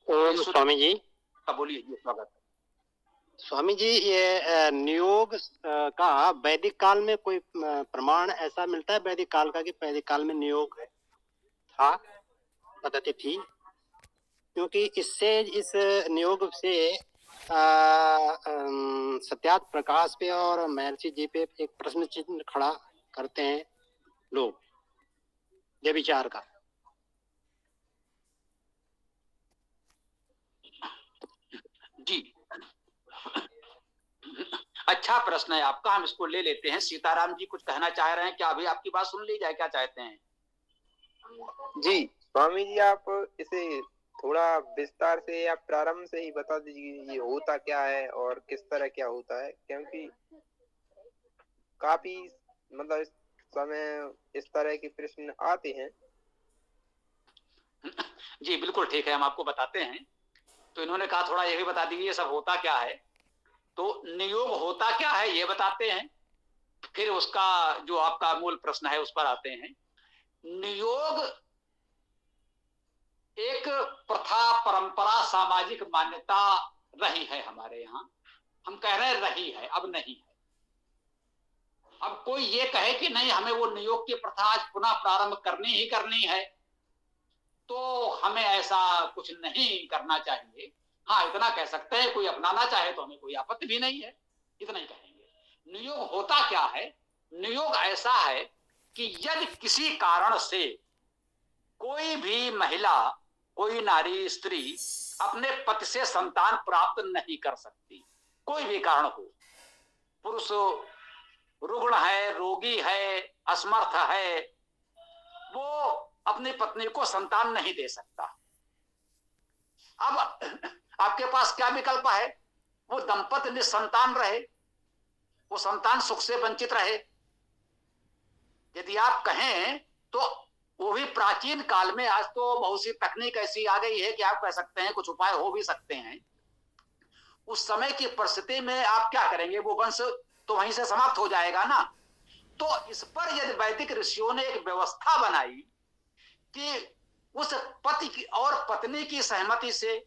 ओम स्वामी जी। बोलिए जी, स्वागत है। स्वामी जी, ये नियोग का वैदिक काल में कोई प्रमाण ऐसा मिलता है वैदिक काल का कि वैदिक काल में नियोग था, पद्धति थी? क्योंकि इससे, इस नियोग से सत्यार्थ प्रकाश पे और महर्षि जी पे एक प्रश्न चिन्ह खड़ा करते हैं लोग, ये विचार का। जी, अच्छा प्रश्न है आपका, हम इसको ले लेते हैं। सीताराम जी कुछ कहना चाह रहे हैं क्या? अभी आपकी बात सुन ली जाए, क्या चाहते हैं? जी स्वामी जी आप इसे थोड़ा विस्तार से या प्रारंभ से ही बता दीजिए, ये होता क्या है और किस तरह क्या होता है, क्योंकि काफी मतलब इस समय इस तरह के प्रश्न आते हैं। जी बिल्कुल ठीक है, हम आपको बताते हैं। तो इन्होंने कहा थोड़ा ये भी बता दीजिए सब होता क्या है। तो नियोग होता क्या है ये बताते हैं, फिर उसका जो आपका मूल प्रश्न है उस पर आते हैं। नियोग एक प्रथा, परंपरा, सामाजिक मान्यता रही है हमारे यहाँ। हम कह रहे हैं रही है, अब नहीं है। अब कोई ये कहे कि नहीं हमें वो नियोग की प्रथा आज पुनः प्रारंभ करनी ही करनी है, तो हमें ऐसा कुछ नहीं करना चाहिए। हाँ इतना कह सकते हैं, कोई अपनाना चाहे तो हमें कोई आपत्ति भी नहीं है, इतना ही कहेंगे। नियोग होता क्या है? नियोग ऐसा है कि यदि किसी कारण से कोई भी महिला, कोई नारी, स्त्री अपने पति से संतान प्राप्त नहीं कर सकती, कोई भी कारण हो, पुरुष रुग्ण है, रोगी है, असमर्थ है, वो अपनी पत्नी को संतान नहीं दे सकता। अब आपके पास क्या विकल्प है? वो दंपति निसंतान रहे, वो संतान सुख से वंचित रहे। यदि आप कहें तो वो भी प्राचीन काल में, आज तो बहुत सी तकनीक ऐसी आ गई है कि आप कह सकते हैं कुछ उपाय हो भी सकते हैं। उस समय की परिस्थिति में आप क्या करेंगे? वो वंश तो वहीं से समाप्त हो जाएगा ना। तो इस पर यदि वैदिक ऋषियों ने एक व्यवस्था बनाई कि उस पति की और पत्नी की सहमति से,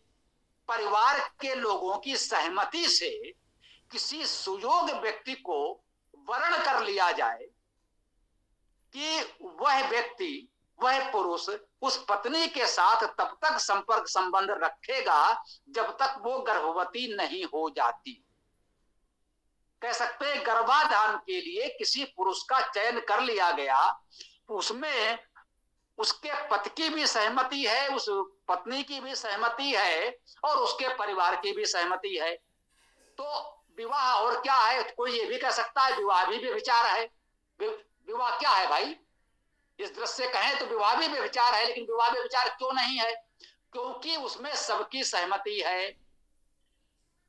परिवार के लोगों की सहमति से किसी सुयोग्य व्यक्ति को वर्ण कर लिया जाए कि वह व्यक्ति, वह पुरुष उस पत्नी के साथ तब तक संपर्क संबंध रखेगा जब तक वो गर्भवती नहीं हो जाती। कह सकते हैं गर्भाधान के लिए किसी पुरुष का चयन कर लिया गया, उसमें उसके पति की भी सहमति है, उस पत्नी की भी सहमति है और उसके परिवार की भी सहमति है। तो विवाह और क्या है? कोई ये भी कह सकता है विवाह भी व्यभिचार है। विवाह क्या है भाई? इस दृष्टि से कहें तो विवाह भी व्यभिचार है, लेकिन विवाह व्यभिचार क्यों नहीं है? क्योंकि उसमें सबकी सहमति है,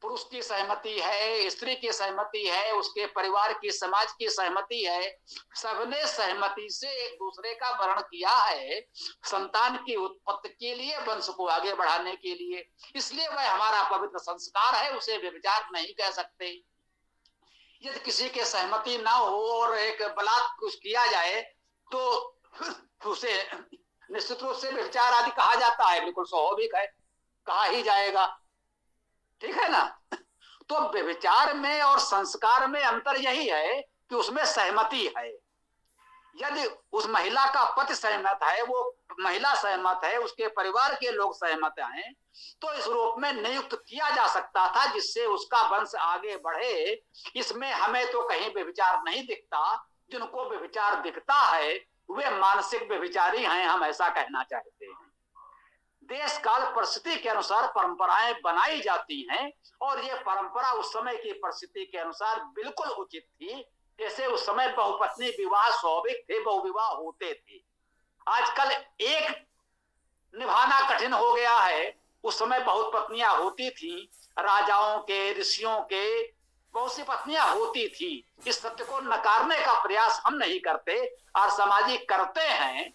पुरुष की सहमति है, स्त्री की सहमति है, उसके परिवार की, समाज की सहमति है। सबने सहमति से एक दूसरे का वर्ण किया है संतान की उत्पत्ति के लिए, वंश को आगे बढ़ाने के लिए। इसलिए वह हमारा पवित्र संस्कार है, उसे व्यभिचार नहीं कह सकते। यदि किसी के सहमति ना हो और एक बलात् कुछ किया जाए तो उसे निश्चित रूप से व्यभिचार आदि कहा जाता है, बिल्कुल स्वाभाविक है, कहा ही जाएगा। ठीक है ना? तो व्यभिचार में और संस्कार में अंतर यही है कि उसमें सहमति है। यदि उस महिला का पति सहमत है, वो महिला सहमत है, उसके परिवार के लोग सहमत हैं, तो इस रूप में नियुक्त किया जा सकता था जिससे उसका वंश आगे बढ़े। इसमें हमें तो कहीं व्यभिचार नहीं दिखता। जिनको व्यभिचार दिखता है वे मानसिक व्यभिचारी हैं, हम ऐसा कहना चाहते हैं। देश काल परिस्थिति के अनुसार परंपराएं बनाई जाती हैं और ये परंपरा उस समय की परिस्थिति के अनुसार बिल्कुल उचित थी। जैसे उस समय बहुपत्नी विवाह स्वाभाविक थे, बहुविवाह होते थे। आजकल एक निभाना कठिन हो गया है, उस समय बहुत पत्नियां होती थी, राजाओं के, ऋषियों के बहुत सी पत्नियां होती थी। इस सत्य को नकारने का प्रयास हम नहीं करते और सामाजिक करते हैं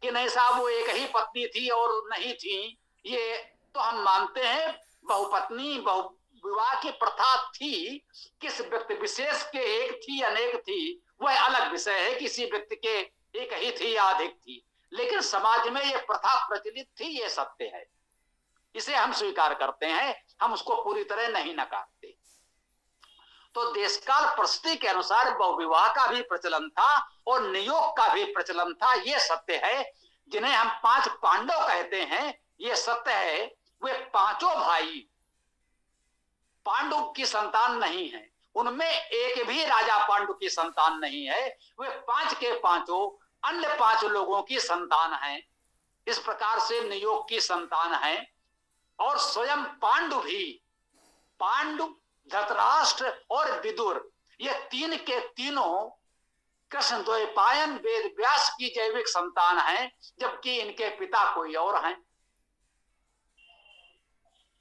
कि नहीं साहब वो एक ही पत्नी थी और नहीं थी, ये तो हम मानते हैं। बहुपत्नी, बहुविवाह की प्रथा थी, किस व्यक्ति विशेष के एक थी अनेक थी वह अलग विषय है, किसी व्यक्ति के एक ही थी या अधिक थी, लेकिन समाज में ये प्रथा प्रचलित थी, ये सत्य है, इसे हम स्वीकार करते हैं, हम उसको पूरी तरह नहीं नकारते। तो देशकाल परिस्थिति के अनुसार बहुविवाह का भी प्रचलन था और नियोग का भी प्रचलन था, ये सत्य है। जिन्हें हम 5 पांडव कहते हैं, ये सत्य है। वे पांचों भाई पांडु की संतान नहीं है, उनमें एक भी राजा पांडु की संतान नहीं है। वे 5 के पांचों अन्य 5 लोगों की संतान हैं। इस प्रकार से नियोग की संतान है। और स्वयं पांडु भी, पांडु, धृतराष्ट्र और विदुर, ये 3 के तीनों कृष्ण द्वैपायन वेद व्यास की जैविक संतान है, जबकि इनके पिता कोई और हैं।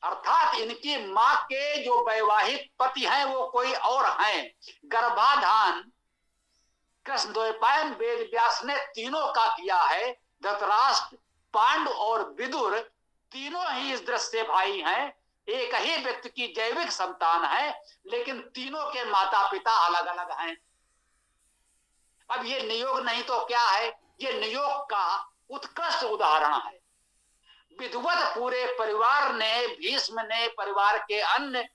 अर्थात इनकी मां के जो वैवाहिक पति हैं वो कोई और हैं। गर्भाधान कृष्ण द्वैपायन वेद व्यास ने तीनों का किया है। धृतराष्ट्र, पांडु और विदुर तीनों ही इस दृश्य से भाई हैं, एक ही व्यक्ति की जैविक संतान है, लेकिन तीनों के माता पिता अलग अलग हैं। अब ये नियोग नहीं तो क्या है, ये नियोग का उत्कृष्ट उदाहरण है। विधिवत पूरे परिवार ने, भीष्म ने, परिवार के अन्य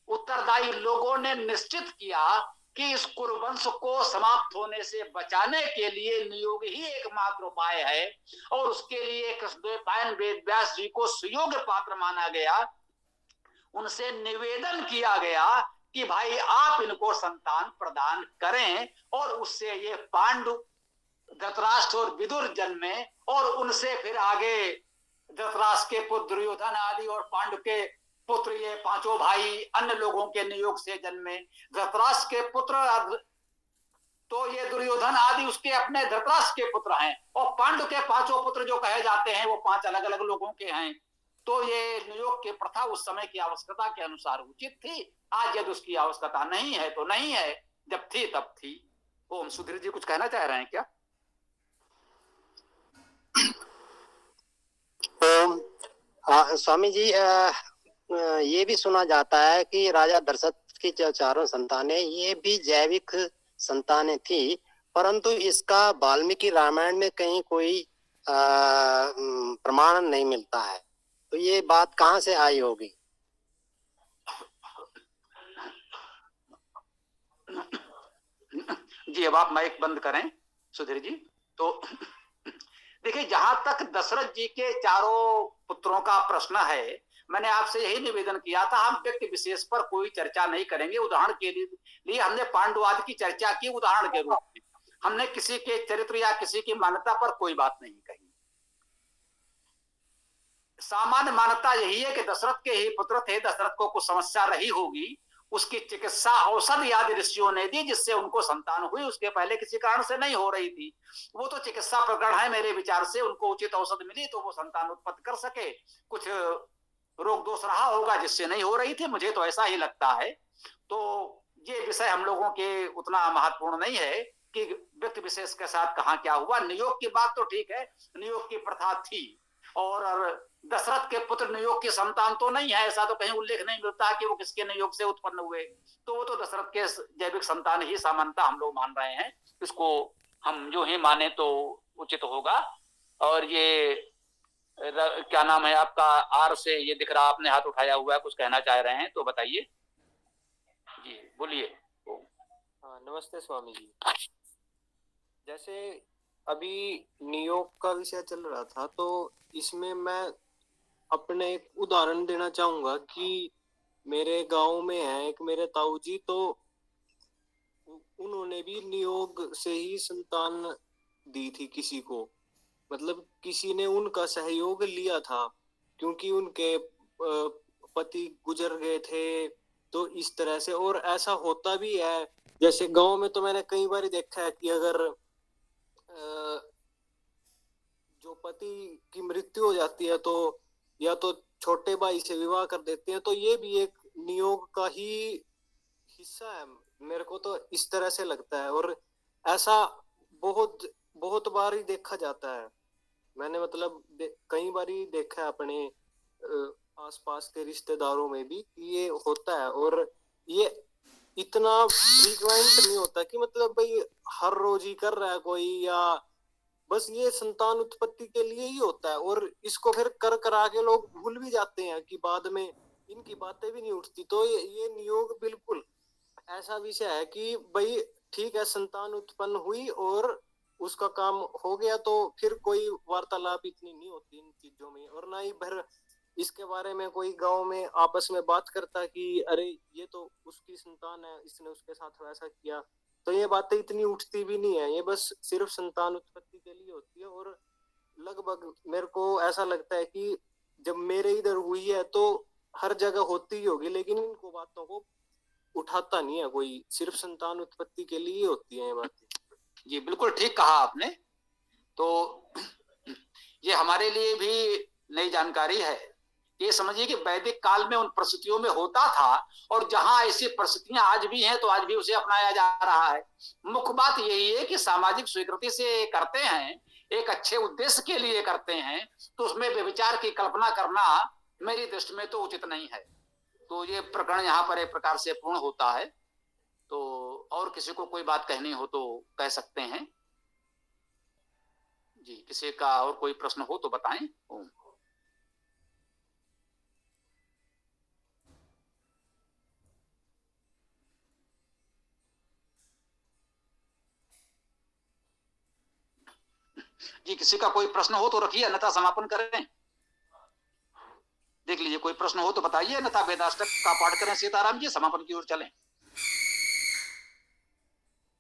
उत्तरदायी लोगों ने निश्चित किया कि इस कुरुवंश को समाप्त होने से बचाने के लिए नियोग ही एकमात्र उपाय है, और उसके लिए कृष्णद्वैपायन वेद व्यास जी को सुयोग्य पात्र माना गया। उनसे निवेदन किया गया कि भाई आप इनको संतान प्रदान करें, और उससे ये पांडु, धृतराष्ट्र और विदुर जन्मे, और उनसे फिर आगे धृतराष्ट्र के पुत्र दुर्योधन आदि और पांडु के पुत्र ये पांचों भाई अन्य लोगों के नियोग से जन्मे। धृतराष्ट्र के पुत्र तो ये दुर्योधन आदि उसके अपने धृतराष्ट्र के पुत्र हैं, और पांडु के पांचों पुत्र जो कहे जाते हैं वो 5 अलग अलग लोगों के हैं। तो ये नियोग की प्रथा उस समय की आवश्यकता के अनुसार उचित थी। आज यदि उसकी आवश्यकता नहीं है तो नहीं है, जब थी तब थी। ओम, सुधीर जी कुछ कहना चाह रहे हैं क्या? स्वामी जी, ये भी सुना जाता है कि राजा दशरथ की जो चारों संतानें ये भी जैविक संतानें थी, परंतु इसका वाल्मीकि रामायण में कहीं कोई प्रमाण नहीं मिलता है। तो ये बात कहाँ से आई होगी? जी, अब आप माइक बंद करें सुधीर जी। तो देखिए, जहां तक दशरथ जी के चारों पुत्रों का प्रश्न है, मैंने आपसे यही निवेदन किया था, हम व्यक्ति विशेष पर कोई चर्चा नहीं करेंगे। उदाहरण के लिए हमने पांडुवाद की चर्चा की उदाहरण के रूप में, हमने किसी के चरित्र या किसी की मान्यता पर कोई बात नहीं कही। सामान्य मान्यता यही है कि दशरथ के ही पुत्र थे, दशरथ को कुछ समस्या रही होगी, उसकी चिकित्सा औषधि आदि ऋषियों ने दी जिससे उनको संतान हुई, उसके पहले किसी कारण से नहीं हो रही थी। वो तो चिकित्सा प्रकरण है मेरे विचार से, उनको उचित औषध मिली तो वो संतान उत्पत्ति कर सके। कुछ रोग दोष रहा होगा जिससे नहीं हो रही थी, मुझे तो ऐसा ही लगता है। तो ये विषय हम लोगों के उतना महत्वपूर्ण नहीं है कि व्यक्ति विशेष के साथ कहाँ क्या हुआ। नियोग की बात तो ठीक है, नियोग की प्रथा थी, और दशरथ के पुत्र नियोग की संतान तो नहीं है, ऐसा तो कहीं उल्लेख नहीं मिलता कि वो किसके नियोग से उत्पन्न हुए। तो वो तो दशरथ के जैविक संतान ही सामान्यता हम लोग मान रहे हैं, इसको हम जो ही माने तो उचित होगा। और ये क्या नाम है आपका, आर से ये दिख रहा, आपने हाथ उठाया हुआ है, कुछ कहना चाह रहे हैं तो बताइए जी, बोलिए। हाँ, नमस्ते स्वामी जी। जैसे अभी नियोग का विषय चल रहा था, तो इसमें मैं अपने एक उदाहरण देना चाहूंगा कि मेरे गांव में है एक मेरे ताऊ जी, तो उन्होंने भी नियोग से ही संतान दी थी किसी को। मतलब किसी ने उनका सहयोग लिया था, क्योंकि उनके पति गुजर गए थे, तो इस तरह से। और ऐसा होता भी है, जैसे गांव में तो मैंने कई बार देखा है कि अगर जो पति की मृत्यु हो जाती है तो या तो छोटे भाई से विवाह कर देते हैं, तो ये भी एक नियोग का ही हिस्सा है, मेरे को तो इस तरह से लगता है। और ऐसा बहुत बहुत बार ही देखा जाता है, मैंने मतलब कई बार ही देखा है अपने आसपास के रिश्तेदारों में भी ये होता है। और ये इतना फ्रीक्वेंट नहीं होता कि मतलब भाई हर रोज ही कर रहा है कोई, या बस ये संतान उत्पत्ति के लिए ही होता है। और इसको फिर कर करा के लोग भूल भी जाते हैं कि बाद में इनकी बातें भी नहीं उठती। तो ये नियोग बिल्कुल ऐसा विषय है कि भाई ठीक है, संतान उत्पन्न हुई और उसका काम हो गया, तो फिर कोई वार्तालाप इतनी नहीं होती इन चीजों में। और ना ही फिर इसके बारे में कोई गांव में आपस में बात करता कि अरे ये तो उसकी संतान है, इसने उसके साथ वैसा किया। तो ये बातें इतनी उठती भी नहीं है, ये बस सिर्फ संतान उत्पत्ति के लिए होती है। और लगभग मेरे को ऐसा लगता है कि जब मेरे इधर हुई है तो हर जगह होती ही होगी, लेकिन इनको बातों को उठाता नहीं है कोई, सिर्फ संतान उत्पत्ति के लिए होती है ये बातें। जी बिल्कुल ठीक कहा आपने। तो ये हमारे लिए भी नई जानकारी है। ये समझिए कि वैदिक काल में उन परिस्थितियों में होता था, और जहां ऐसी परिस्थितियां आज भी हैं तो आज भी उसे अपनाया जा रहा है। मुख्य बात यही है कि सामाजिक स्वीकृति से करते हैं, एक अच्छे उद्देश्य के लिए करते हैं, तो उसमें व्यभिचार की कल्पना करना मेरी दृष्टि में तो उचित नहीं है। तो ये प्रकरण यहाँ पर एक प्रकार से पूर्ण होता है। तो और किसी को कोई बात कहनी हो तो कह सकते हैं। जी, किसी का और कोई प्रश्न हो तो बताएं। ओम। जी, किसी का कोई प्रश्न हो तो रखिए, अन्यथा समापन करें। देख लीजिए, कोई प्रश्न हो तो बताइए, अन्यथा वेदाष्टक का पाठ करें सीताराम जी, समापन की ओर चलें।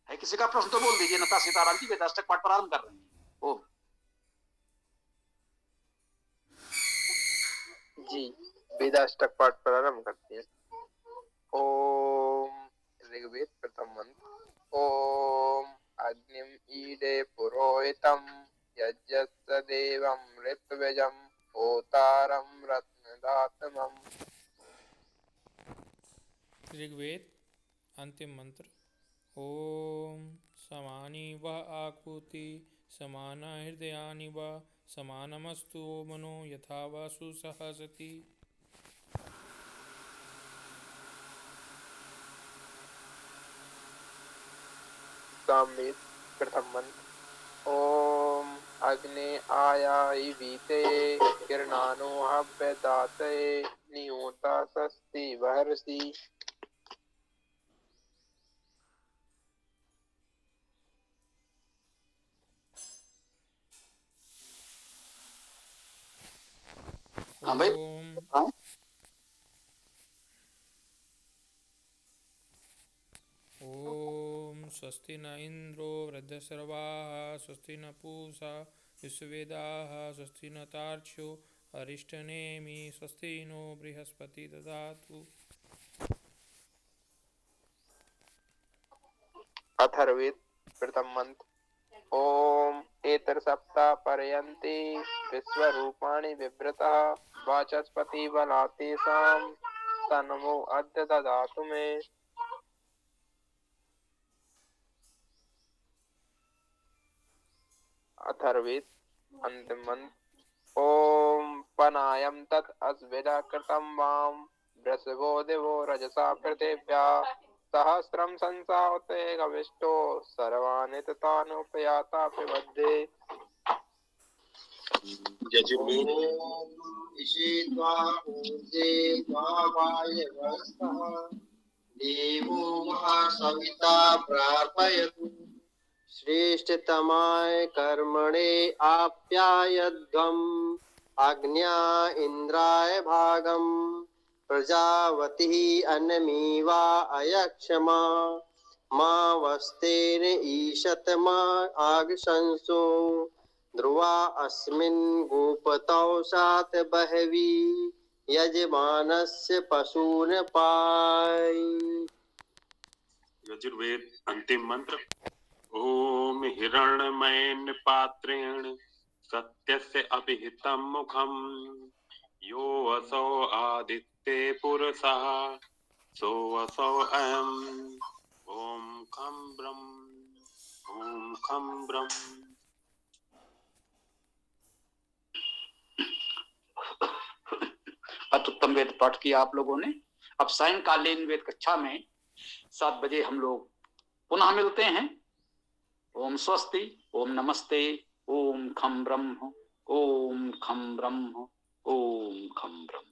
है किसी का प्रश्न तो बोल दीजिए, अन्यथा सीताराम जी वेदाष्टक पाठ प्रारंभ कर रहे हैं। ओम। जी, वेदाष्टक पाठ प्रारंभ करते हैं। ओम। ऋग्वेद प्रथम मंत्र। ओम अग्निम ईडे पुरोहितम यज्ञस्य देवं ऋत्विजं होतारं रत्नदातमम्। ऋग्वेद अंतिम मंत्र। ओम समानी व आकृति समाना हृदयानि व समानमस्तु मनो यथा वासु सहसति। सामवेद प्रथम मंत्र। ओम अग्ने आयाई वीते किरणानो हव्यदाते नियोता सस्ति वहर्षि। हाँ भाई। हाँ? ओम स्वस्ति न इंद्रो वृद्धसर्वाः स्वस्ति न पूषा विश्ववेदाः स्वस्ति न तार्क्ष्यो अरिष्टनेमि स्वस्ति नो बृहस्पति ददातु। अथर्वेद प्रथम मंत्र। ओम एतर सप्ताह पर्यन्ति विश्वरूपाणि विवृतः वाचस्पति बलातेषां तन्मो अद्य ददातु मे। अथर्वेद अंतिम मंत्र। ओम पनायम तत् अस्विदा कृतं वाम वृषभो दिवो रजसा पृथिव्या सहस्रम संसावते गविष्टो सर्वाणि तथानुपयाता पिबद्धे। देवो महासविता प्रार्थयतु श्रेष्ठतमाय कर्मणे आप्यायध्वम् आज्ञा इंद्राय भागम प्रजावती अन्नमीवा अयक्षमा माँ वस्तेन ईशत माँ आगशंसो ध्रुवा अस्मिन् गोपतौ सात बहवी यजमानस्य पशून् पाय। यजुर्वेद अंतिम मंत्र। ओम हिरण्मयेन पात्रेण सत्यस्य अभिहितं मुखम् यो असौ आदित्ये पुरुषः सो असौ अहम्। ओम खं ब्रह्म ओम खं ब्रह्म। अत्युत्तम वेद पाठ किया आप लोगों ने। अब सायंकालीन वेद कक्षा में 7 बजे हम लोग पुनः मिलते हैं। ओम स्वस्ति, ओम नमस्ते, ओम खं ब्रह्म, ओम खं ब्रह्म, ओम खं ब्रह्म।